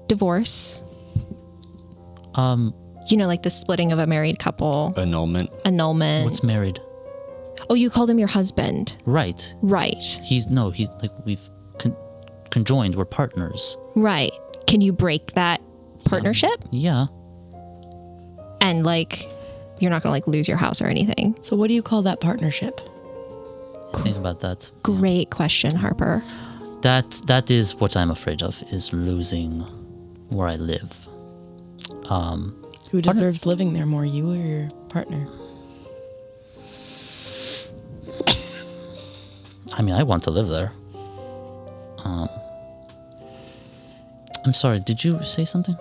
Divorce. Like the splitting of a married couple. Annulment. What's married? Oh, you called him your husband. Right. He's like we've conjoined. We're partners. Right. Can you break that partnership? Yeah. And like, you're not gonna like lose your house or anything. So what do you call that partnership? Think about that. Great question, Harper. That is what I'm afraid of, is losing where I live. Who deserves living there more, you or your partner? I mean, I want to live there. I'm sorry, did you say something?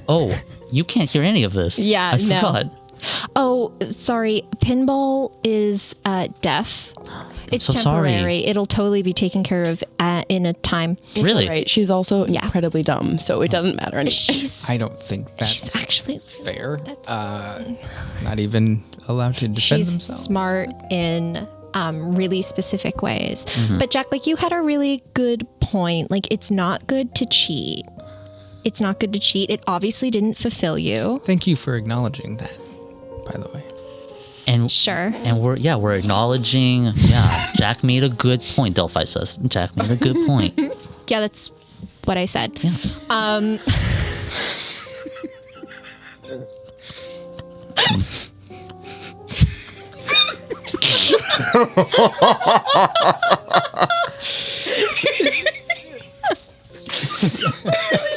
Oh, You can't hear any of this. Yeah, I no. forgot. Oh, sorry. Pinball is deaf. It's so sorry. temporary. It'll totally be taken care of in a time. Really? Right. She's also Yeah. incredibly dumb, so it doesn't matter anymore. She's I don't think that's she's actually fair. Not even allowed to defend she's themselves. smart in really specific ways. But Jack, like you had a really good point. Like it's not good to cheat. It's not good to cheat. It obviously didn't fulfill you. Thank you for acknowledging that, by the way. And Sure. And we're acknowledging. Yeah, Jack made a good point. Delphi says Jack made a good point. Yeah, that's what I said. Yeah.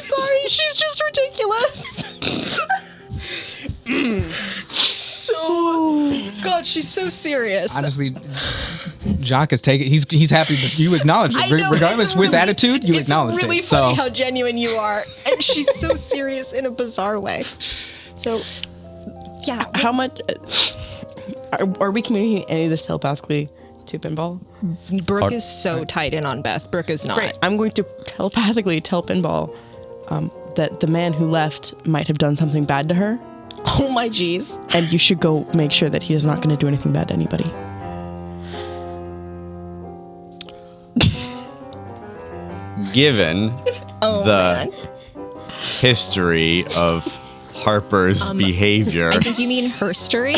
Sorry, she's just ridiculous. God, she's so serious. Honestly, Jacques is taking. He's happy that you acknowledge it, regardless with attitude. You acknowledged It's really it. funny So how genuine you are, and she's so serious in a bizarre way. So, yeah. How much are we communicating any of this telepathically to Pinball? Brooke is so tied in on Beth. Brooke is not. Great. I'm going to telepathically tell Pinball that the man who left might have done something bad to her, Oh my jeez. and you should go make sure that he is not going to do anything bad to anybody. Given Oh the man. history of Harper's behavior, I think you mean herstory.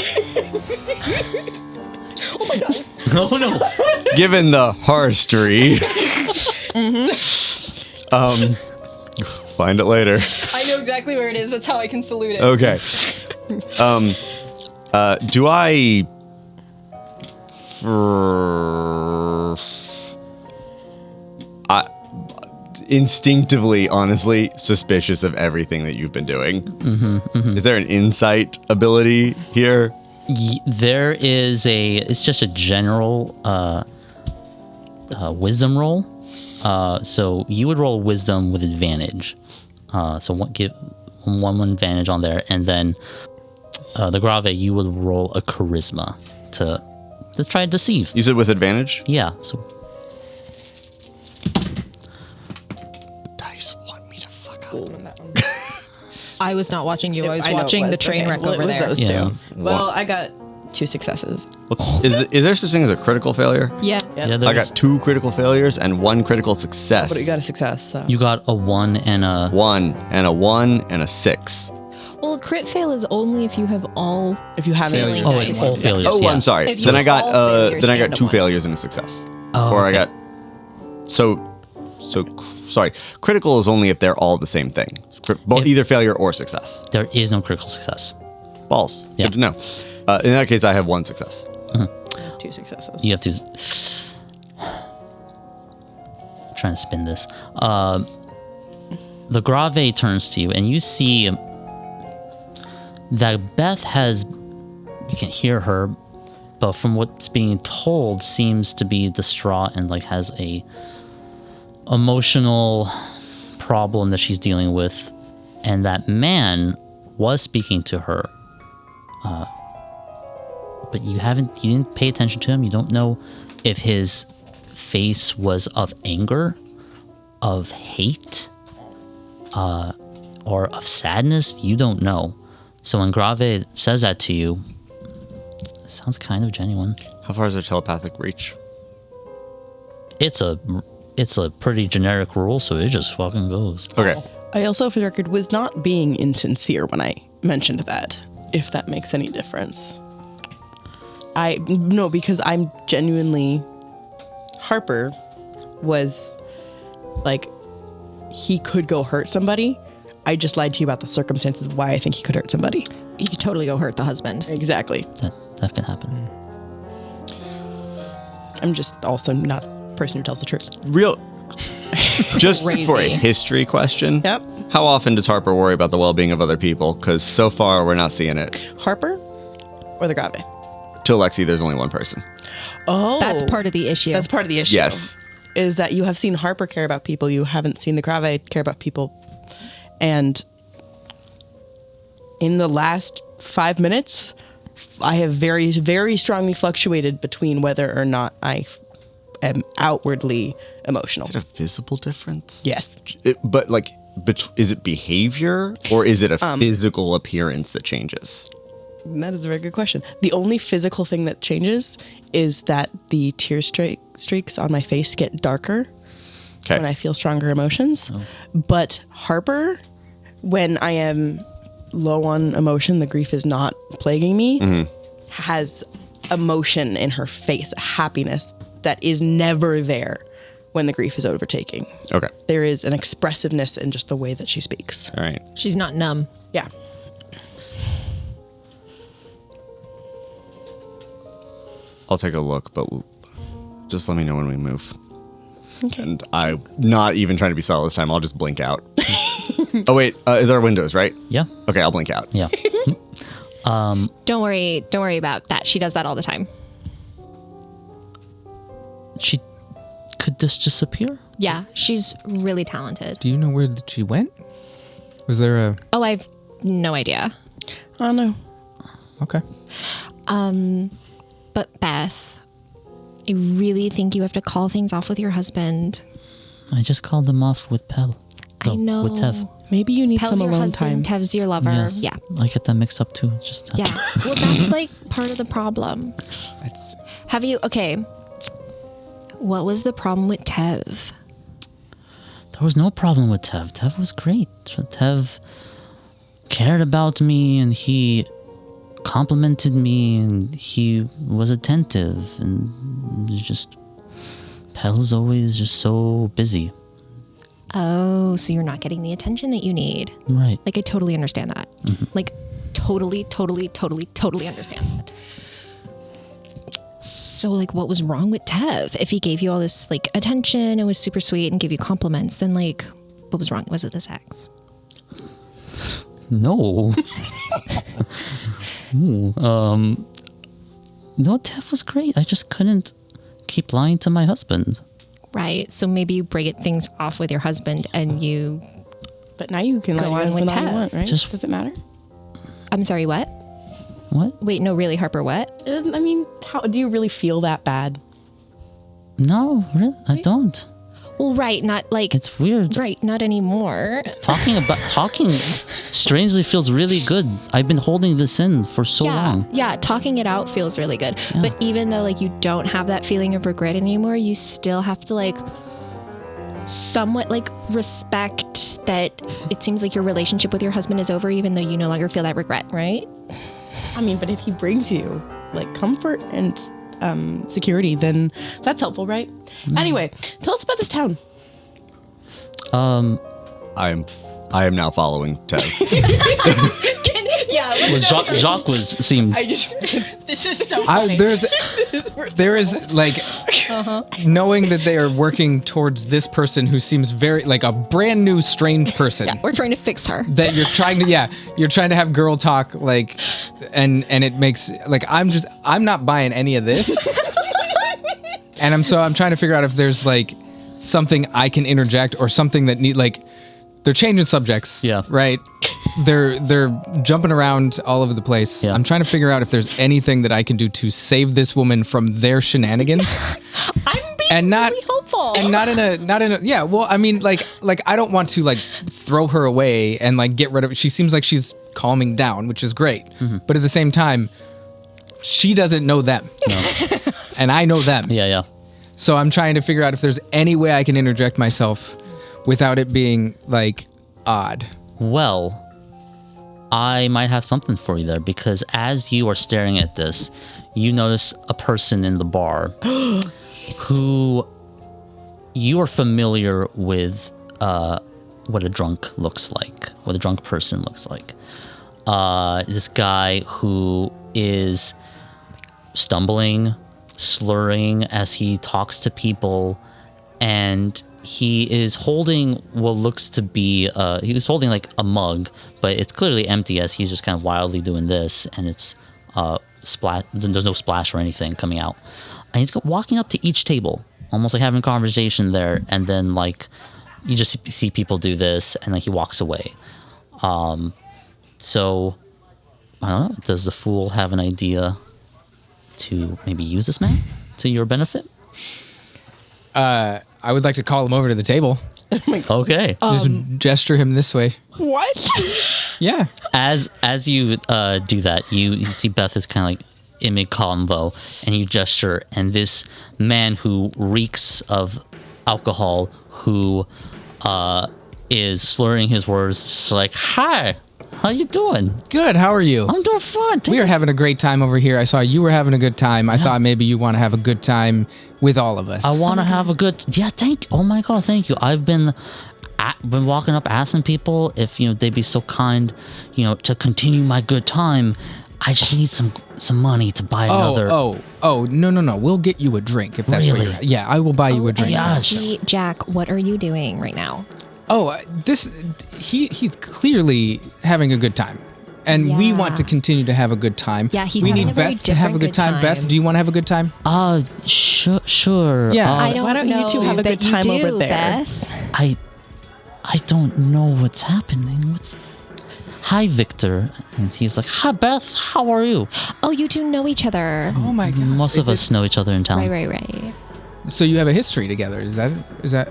Oh no. given the history, find it later. I know exactly where it is. That's how I can salute it. Okay. Do I instinctively, honestly, suspicious of everything that you've been doing? Is there an insight ability here? There is it's just a general wisdom roll. So you would roll wisdom with advantage. So give one advantage on there, and then the Grave, you would roll a charisma to try to deceive. You said with advantage? Yeah. So Dice want me to fuck up. I was not watching you. I was I know it watching the was. train Okay. wreck Well, it over was there. those Yeah. two. Well, I got 2 successes. Is there such thing as a critical failure? Yes. yeah, I there's, got 2 critical failures and 1 critical success. But you got a success, so. you got a 1 and a 1 and a 1 and a 6. Well, a crit fail is only if you have all. If you haven't. Failing oh, dice. it's all failures. Oh, yeah. I'm sorry. If you Then I got roll failures then I got and a 2 one. failures and a success. Oh, Or I okay. got sorry. Critical is only if they're all the same thing. Either failure or success. There is no critical success. Balls. Yeah. Good to know. In that case, I have 1 success. 2 successes. You have to trying to spin this. The Grave turns to you, and you see that Beth has. You can't hear her, but from what's being told, seems to be distraught and like has a emotional problem that she's dealing with, and that man was speaking to her. But you didn't pay attention to him. You don't know if his face was of anger, of hate, or of sadness. You don't know. So when Grave says that to you, it sounds kind of genuine. How far is their telepathic reach? It's a pretty generic rule, so it just fucking goes. Okay. I also, for the record, was not being insincere when I mentioned that, if that makes any difference. No, because I'm genuinely... Harper was, like, he could go hurt somebody. I just lied to you about the circumstances of why I think he could hurt somebody. You could totally go hurt the husband. Exactly. That can happen. I'm just also not a person who tells the truth. Just for a Crazy. history question. Yep. How often does Harper worry about the well-being of other people? Because so far, we're not seeing it. Harper or the Grave? To Alexei, there's only one person. Oh. That's part of the issue. That's part of the issue. Yes. Is that you have seen Harper care about people, you haven't seen the Grave care about people, and in the last 5 minutes, I have very, very strongly fluctuated between whether or not I am outwardly emotional. Is it a visible difference? Yes. But like, is it behavior or is it a physical appearance that changes? That is a very good question. The only physical thing that changes is that the tear streaks on my face get darker when I feel stronger emotions. Oh. But Harper, when I am low on emotion, the grief is not plaguing me, has emotion in her face, a happiness that is never there when the grief is overtaking. Okay. There is an expressiveness in just the way that she speaks. All right. She's not numb. Yeah. I'll take a look, but just let me know when we move. Okay. And I'm not even trying to be subtle this time. I'll just blink out. Oh, wait. There are windows, right? Yeah. Okay, I'll blink out. Yeah. Don't worry about that. She does that all the time. Could this disappear? Yeah, she's really talented. Do you know where she went? Was there a... Oh, I've no idea. Oh, no. Okay. But Beth, I really think you have to call things off with your husband. I just called them off with Pel. I know. With Tev. Maybe you need Pel's some your alone husband, time. Tev's your lover. Yes. Yeah. I get that mixed up too. Just Yeah. Well, that's like part of the problem. Okay. What was the problem with Tev? There was no problem with Tev. Tev was great. Tev cared about me and he complimented me and he was attentive and just Pel's always just so busy. Oh, so you're not getting the attention that you need. Right. Like, I totally understand that. Like, totally understand that. So, like, what was wrong with Tev? If he gave you all this, like, attention and was super sweet and gave you compliments, then, like, what was wrong? Was it the sex? No. No, Tev was great. I just couldn't keep lying to my husband. Right. So maybe you break things off with your husband and you... But now you can go let on with all you Tev. want, right? Just- Does it matter? I'm sorry, what? What? Wait, no, really, Harper, what? I mean, how do you really feel that bad? No, really, I don't. Well, right, not like... It's weird. Right, not anymore. Talking strangely feels really good. I've been holding this in for so long. Yeah, talking it out feels really good. Yeah. But even though like you don't have that feeling of regret anymore, you still have to like somewhat like respect that it seems like your relationship with your husband is over, even though you no longer feel that regret, right? I mean, but if he brings you like comfort and security, then that's helpful, right? Anyway, tell us about this town. I am now following Tev. Well, Jacques seemed. This is so funny. There is like knowing that they are working towards this person who seems very like a brand new strange person. Yeah, we're trying to fix her. That you're trying to have girl talk like, and it makes like I'm not buying any of this. And I'm trying to figure out if there's like something I can interject or something that they're changing subjects. Yeah. Right. They're jumping around all over the place. Yeah. I'm trying to figure out if there's anything that I can do to save this woman from their shenanigans. I'm being really helpful. And not in a yeah, well, I mean like I don't want to like throw her away and like get rid of it. She seems like she's calming down, which is great. Mm-hmm. But at the same time, she doesn't know them. No. And I know them. Yeah. So I'm trying to figure out if there's any way I can interject myself without it being like odd. Well, I might have something for you there because as you are staring at this, you notice a person in the bar who you are familiar with what a drunk looks like, what a drunk person looks like. This guy who is stumbling, slurring as he talks to people, and he is holding what looks to be he was holding like a mug, but it's clearly empty as he's just kind of wildly doing this, and it's there's no splash or anything coming out, and he's walking up to each table almost like having a conversation there, and then like you just see people do this and like he walks away. So I don't know. Does the fool have an idea to maybe use this man to your benefit? I would like to call him over to the table. Okay. Just gesture him this way. What? Yeah. As you do that, you see Beth is kind of like in mid convo, and you gesture, and this man who reeks of alcohol, who is slurring his words, is like, "Hi, how you doing?" Good. How are you? I'm doing fine. We are having a great time over here. I saw you were having a good time. I thought maybe you want to have a good time with all of us. I want to have a good. Yeah, thank. Oh my god, thank you. I've been walking up asking people if they'd be so kind, to continue my good time. I just need some money to buy another. No. We'll get you a drink if that's what Really? you're. Yeah, I will buy you a drink. yes. Gee, Jack, what are you doing right now? Oh, he's clearly having a good time. And we Yeah. want to continue to have a good time. Yeah, he's we having need a very Beth to have a different good good time. time. Beth, do you want to have a good time? Sure. Yeah. I don't why don't you know two have a good that you time do, over there? Beth. I don't know what's happening. Hi, Victor. And he's like, "Hi, Beth. How are you?" Oh, you two know each other. Oh my god. Most of us know each other in town. Right. So you have a history together. Is that No, is that-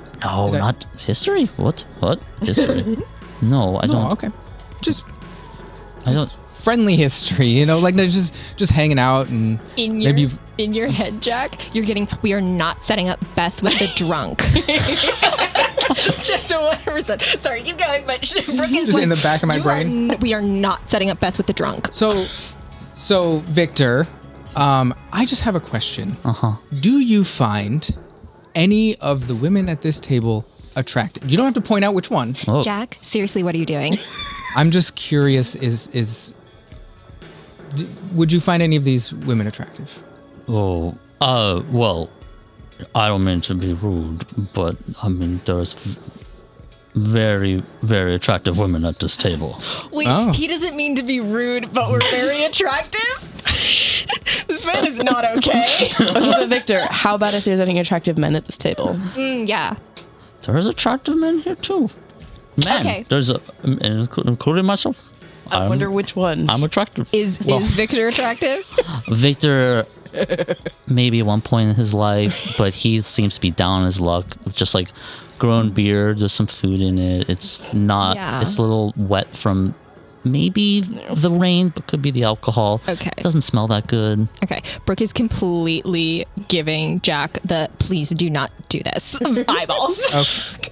not history. What history? No, I No, don't. okay. Just I don't. friendly history, like they're just hanging out and maybe you've In your head, Jack, we are not setting up Beth with the drunk. Just 100%. Sorry, keep going, but Brooke is just in the back of my brain. We are not setting up Beth with the drunk. So Victor, I just have a question. Do you find any of the women at this table attractive? You don't have to point out which one. Oh, Jack, seriously, what are you doing? I'm just curious. Would you find any of these women attractive? well, I don't mean to be rude, but I mean there's very, very attractive women at this table. Wait, Oh. he doesn't mean to be rude, but we're very attractive? This man is not okay. Okay, but Victor, how about if there's any attractive men at this table? Yeah. There's attractive men here too. Man, Okay. there's including myself. I wonder which one. I'm attractive. Is Victor attractive? Victor, maybe at one point in his life, but he seems to be down on his luck. It's just like grown beard, there's some food in it. It's not, Yeah. it's a little wet from maybe the rain, but could be the alcohol. Okay. It doesn't smell that good. Okay. Brooke is completely giving Jack the please do not do this eyeballs. Okay.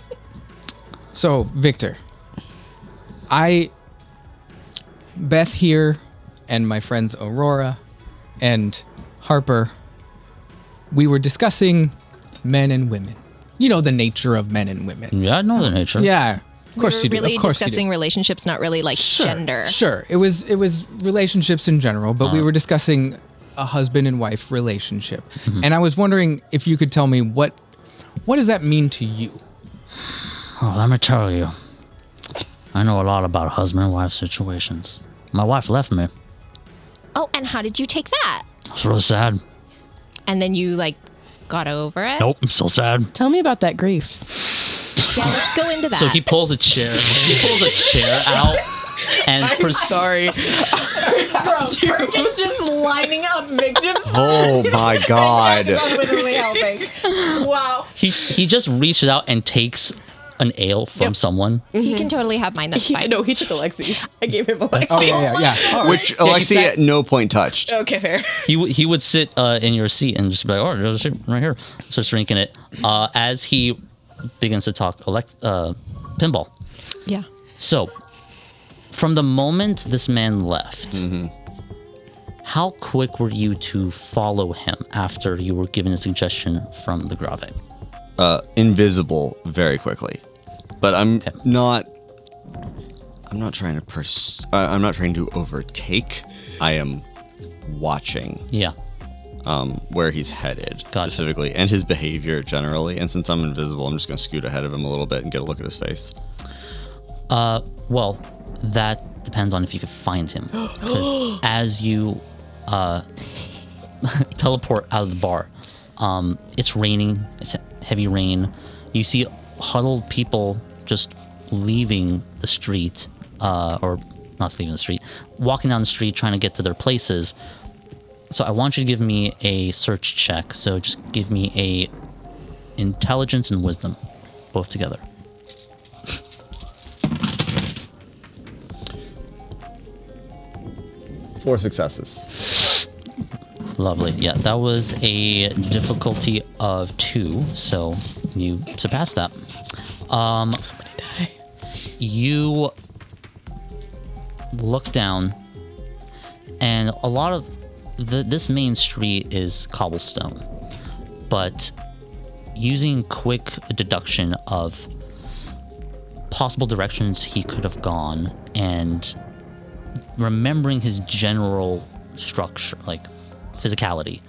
So Victor, Beth here and my friends Aurora and Harper, we were discussing men and women. You know the nature of men and women. Yeah, I know the nature. Yeah, of course you do. Really Of course you discussing do. relationships, not really like gender. Sure. It was relationships in general, but we were discussing a husband and wife relationship. And I was wondering if you could tell me what does that mean to you? Oh, let me tell you. I know a lot about husband and wife situations. My wife left me. Oh, and how did you take that? It's really sad. And then you got over it? Nope, I'm still sad. Tell me about that grief. Yeah, let's go into that. So he pulls a chair. He pulls a chair out and Sorry. Bro, Kirk is just lining up victims. Oh my god. Literally helping. Wow. he just reaches out and takes an ale from someone. He can totally have mine. That's fine. No, he took Alexei. I gave him Alexei. Oh yeah. Which he Alexei sat- at no point touched. Okay, fair. He would sit in your seat and just be like, "Oh, there's a shit right here." Starts drinking it. As he begins to talk, Pinball. Yeah. So, from the moment this man left, how quick were you to follow him after you were given a suggestion from the Grave? Invisible very quickly, but I'm Okay. not trying to I'm not trying to overtake. I am watching Yeah. where he's headed Gotcha. specifically and his behavior generally. And since I'm invisible, I'm just going to scoot ahead of him a little bit and get a look at his face. Well, that depends on if you could find him. Because as you teleport out of the bar, it's raining. It's heavy rain. You see huddled people just leaving the street, or not leaving the street, walking down the street trying to get to their places. So I want you to give me a search check. So just give me a intelligence and wisdom, both together. Four successes. Lovely. Yeah, that was a difficulty of 2, so you surpassed that. You look down, and a lot of this main street is cobblestone, but using quick deduction of possible directions he could have gone and remembering his general structure, like physicality,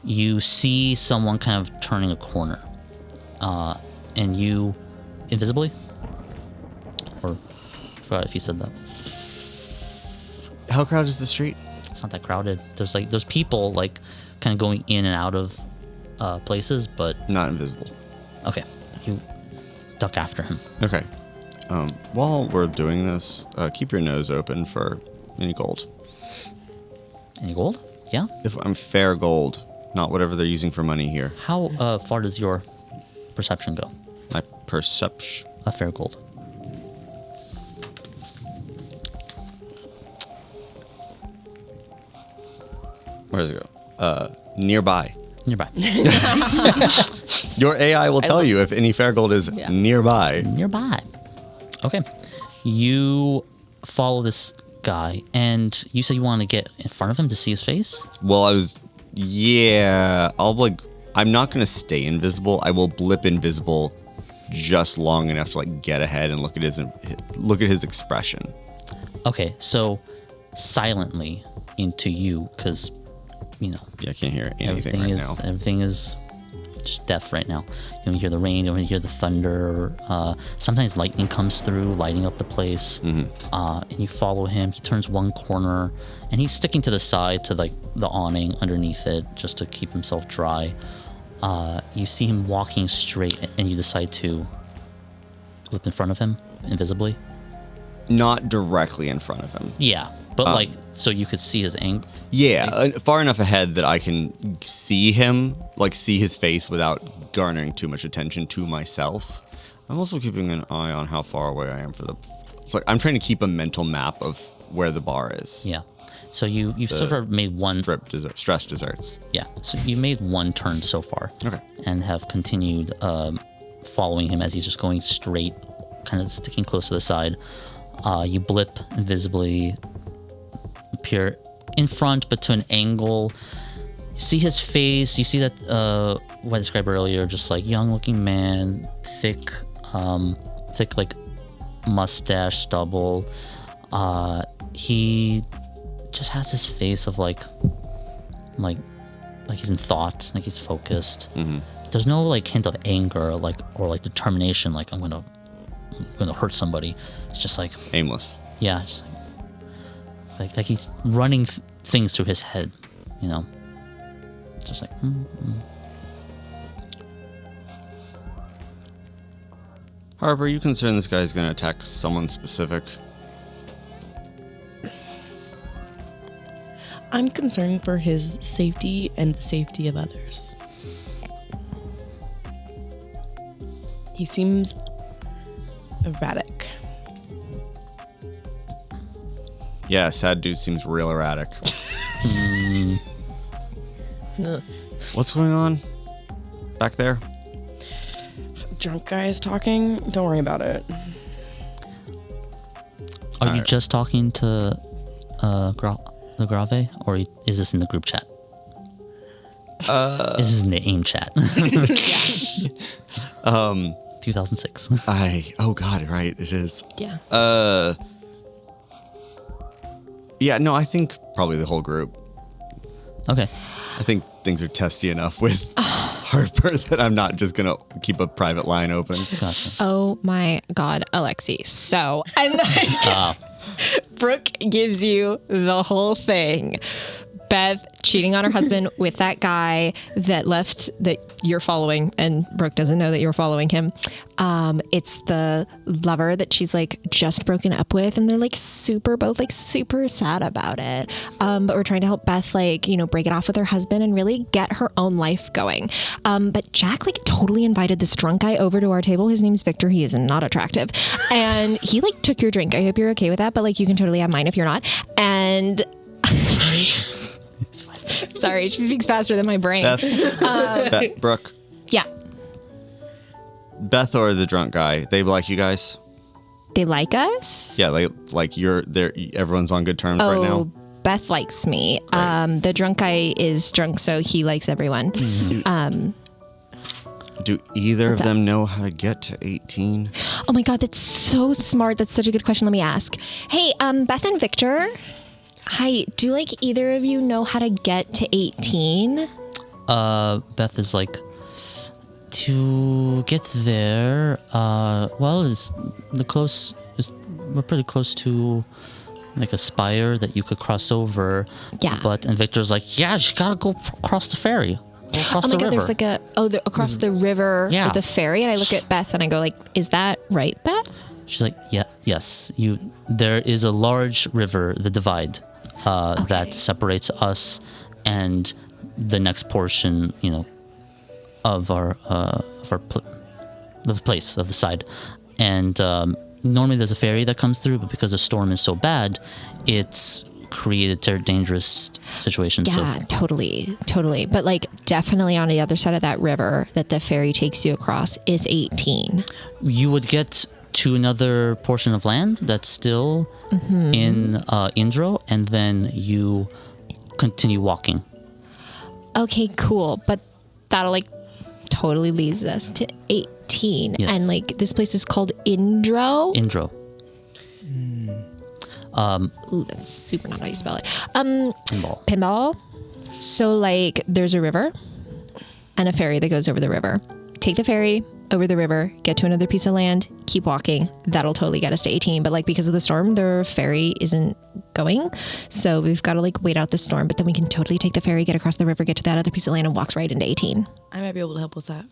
you see someone kind of turning a corner, and you invisibly, or I forgot if you said that. How crowded is the street? It's not that crowded. There's people like kind of going in and out of places, but Not invisible. okay, you duck after him. Okay. While we're doing this, keep your nose open for any gold. Any gold? Yeah. If I'm fair gold, not whatever they're using for money here. How far does your perception go? My perception. A fair gold. Where does it go? Nearby. Nearby. Your AI will tell you if any fair gold is nearby. Nearby. Okay. You follow this guy, and you said you want to get in front of him to see his face? Well, I'm not going to stay invisible. I will blip invisible just long enough to like get ahead and look at his expression. Okay, so silently into you, because, you know, Yeah, I can't hear anything right now. Everything is just death right now. You don't hear the rain, you don't hear the thunder. Sometimes lightning comes through, lighting up the place. And you follow him. He turns one corner, and he's sticking to the side to like the awning underneath it, just to keep himself dry. You see him walking straight, and you decide to flip in front of him, invisibly. Not directly in front of him. Yeah, but like, so you could see his angle. Yeah, far enough ahead that I can see him, like see his face without garnering too much attention to myself. I'm also keeping an eye on how far away I am it's like I'm trying to keep a mental map of where the bar is. Yeah. So you've sort of made one stress desserts. Yeah. So you made one turn so far. Okay. And have continued following him as he's just going straight, kind of sticking close to the side. You blip invisibly, appear in front, but to an angle. You see his face. You see that what I described earlier, just like young-looking man, thick like mustache, stubble. He just has this face of like he's in thought, like he's focused. There's no like hint of anger, or determination, like I'm gonna hurt somebody. It's just like Aimless. Yeah, just like he's running things through his head, you know. Just like. Harper, are you concerned this guy's going to attack someone specific? I'm concerned for his safety and the safety of others. He seems erratic. Yeah, sad dude seems real erratic. What's going on back there? Drunk guy is talking. Don't worry about it. Are you just talking to the Grave, or is this in the group chat? This is in the AIM chat. 2006. Oh god, right, it is. Yeah. Yeah, no, I think probably the whole group. Okay. I think things are testy enough with Harper that I'm not just gonna keep a private line open. Gotcha. Oh my God, Alexei. So, and like, Brooke gives you the whole thing. Beth cheating on her husband with that guy that you're following, and Brooke doesn't know that you're following him. It's the lover that she's like just broken up with, and they're like both super sad about it. But we're trying to help Beth like, break it off with her husband and really get her own life going. But Jack like totally invited this drunk guy over to our table. His name's Victor. He is not attractive. And he like took your drink. I hope you're okay with that, but like you can totally have mine if you're not. And sorry, she speaks faster than my brain. Beth, Brooke, Yeah. Beth or the drunk guy, they like you guys? They like us? Yeah, like you're there. Everyone's on good terms right now. Beth likes me. The drunk guy is drunk, so he likes everyone. Do either of them know how to get to 18? Oh my God, that's so smart. That's such a good question. Let me ask. Hey, Beth and Victor. Hi, do like either of you know how to get to 18? Beth is like, to get there, we're pretty close to like a spire that you could cross over. Yeah. And Victor's like, yeah, you gotta go across the ferry. Go across the river. There's like across the river Yeah. with the ferry, and I look at Beth and I go like, is that right, Beth? She's like, yes. There is a large river, the Divide, that separates us and the next portion, of the place of the side. And normally there's a ferry that comes through, but because the storm is so bad, it's created a dangerous situation. Yeah, totally. But like definitely on the other side of that river that the ferry takes you across is 18. You would get to another portion of land that's still in Indro, and then you continue walking. Okay, cool. But that'll like totally leads us to 18. Yes. And like this place is called Indro. Ooh, that's super not how you spell it. Pinball. So like there's a river and a ferry that goes over the river. Take the ferry over the river, get to another piece of land, keep walking. That'll totally get us to 18. But like because of the storm, the ferry isn't going. So we've got to like wait out the storm, but then we can totally take the ferry, get across the river, get to that other piece of land and walks right into 18. I might be able to help with that.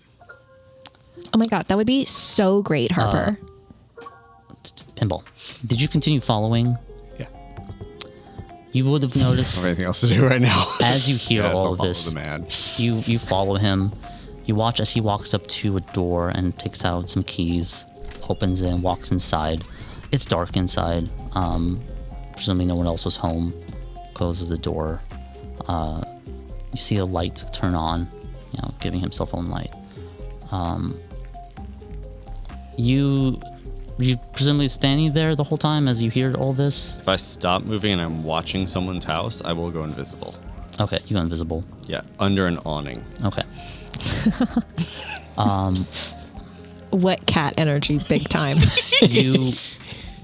Oh my God, that would be so great, Harper. Pinball. Did you continue following? Yeah. You would have noticed. I have anything else to do right now. As you hear Yes, all I'll of follow this, the man. you follow him. You watch as he walks up to a door and takes out some keys, opens it, and walks inside. It's dark inside. Presumably no one else was home. Closes the door. You see a light turn on, giving him cell phone light. You presumably standing there the whole time as you hear all this? If I stop moving and I'm watching someone's house, I will go invisible. Okay, you go invisible. Yeah, under an awning. Okay. Wet cat energy, big time. You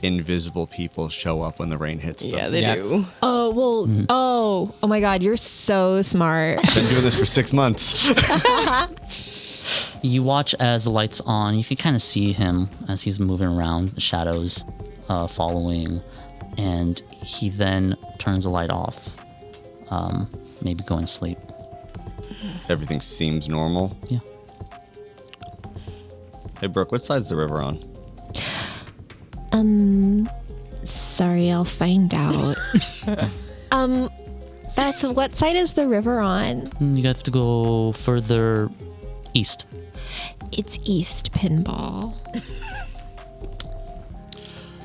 Invisible people show up when the rain hits them. Yeah, they Yeah. do. Oh, well, oh my God, you're so smart. Been doing this for 6 months. You watch as the light's on. You can kind of see him as he's moving around, the shadows following, and he then turns the light off. Maybe going to sleep. Everything seems normal. Yeah. Hey, Brooke, what side's the river on? Sorry, I'll find out. Beth, what side is the river on? You have to go further east. It's East Pinball.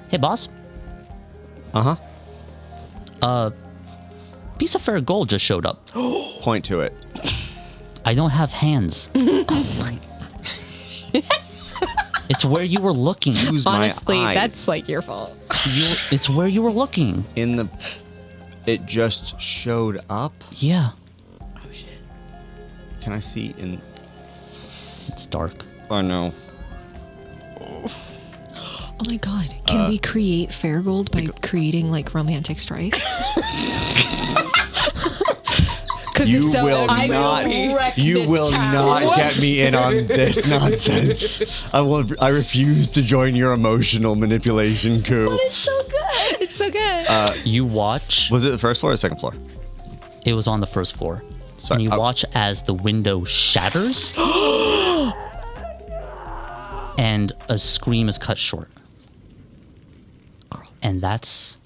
Hey, boss. Uh-huh. Piece of fair gold just showed up. Point to it. I don't have hands. It's where you were looking. Use Honestly, my eyes. that's like your fault. It's where you were looking. It just showed up? Yeah. Can I see in... It's dark. Oh, no. Oh my God. Can we create Fairgold by creating like romantic strife? You will not get me in on this nonsense. I refuse to join your emotional manipulation coup. It's so good. It's so good. You watch. Was it the first floor or the second floor? It was on the first floor. Sorry, and you watch as the window shatters and a scream is cut short. And that's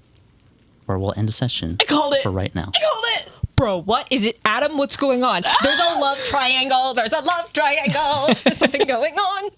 where we'll end the session. I called it. For right now. I called it. Bro, what is it? Adam, what's going on? There's a love triangle. There's a love triangle. There's something going on.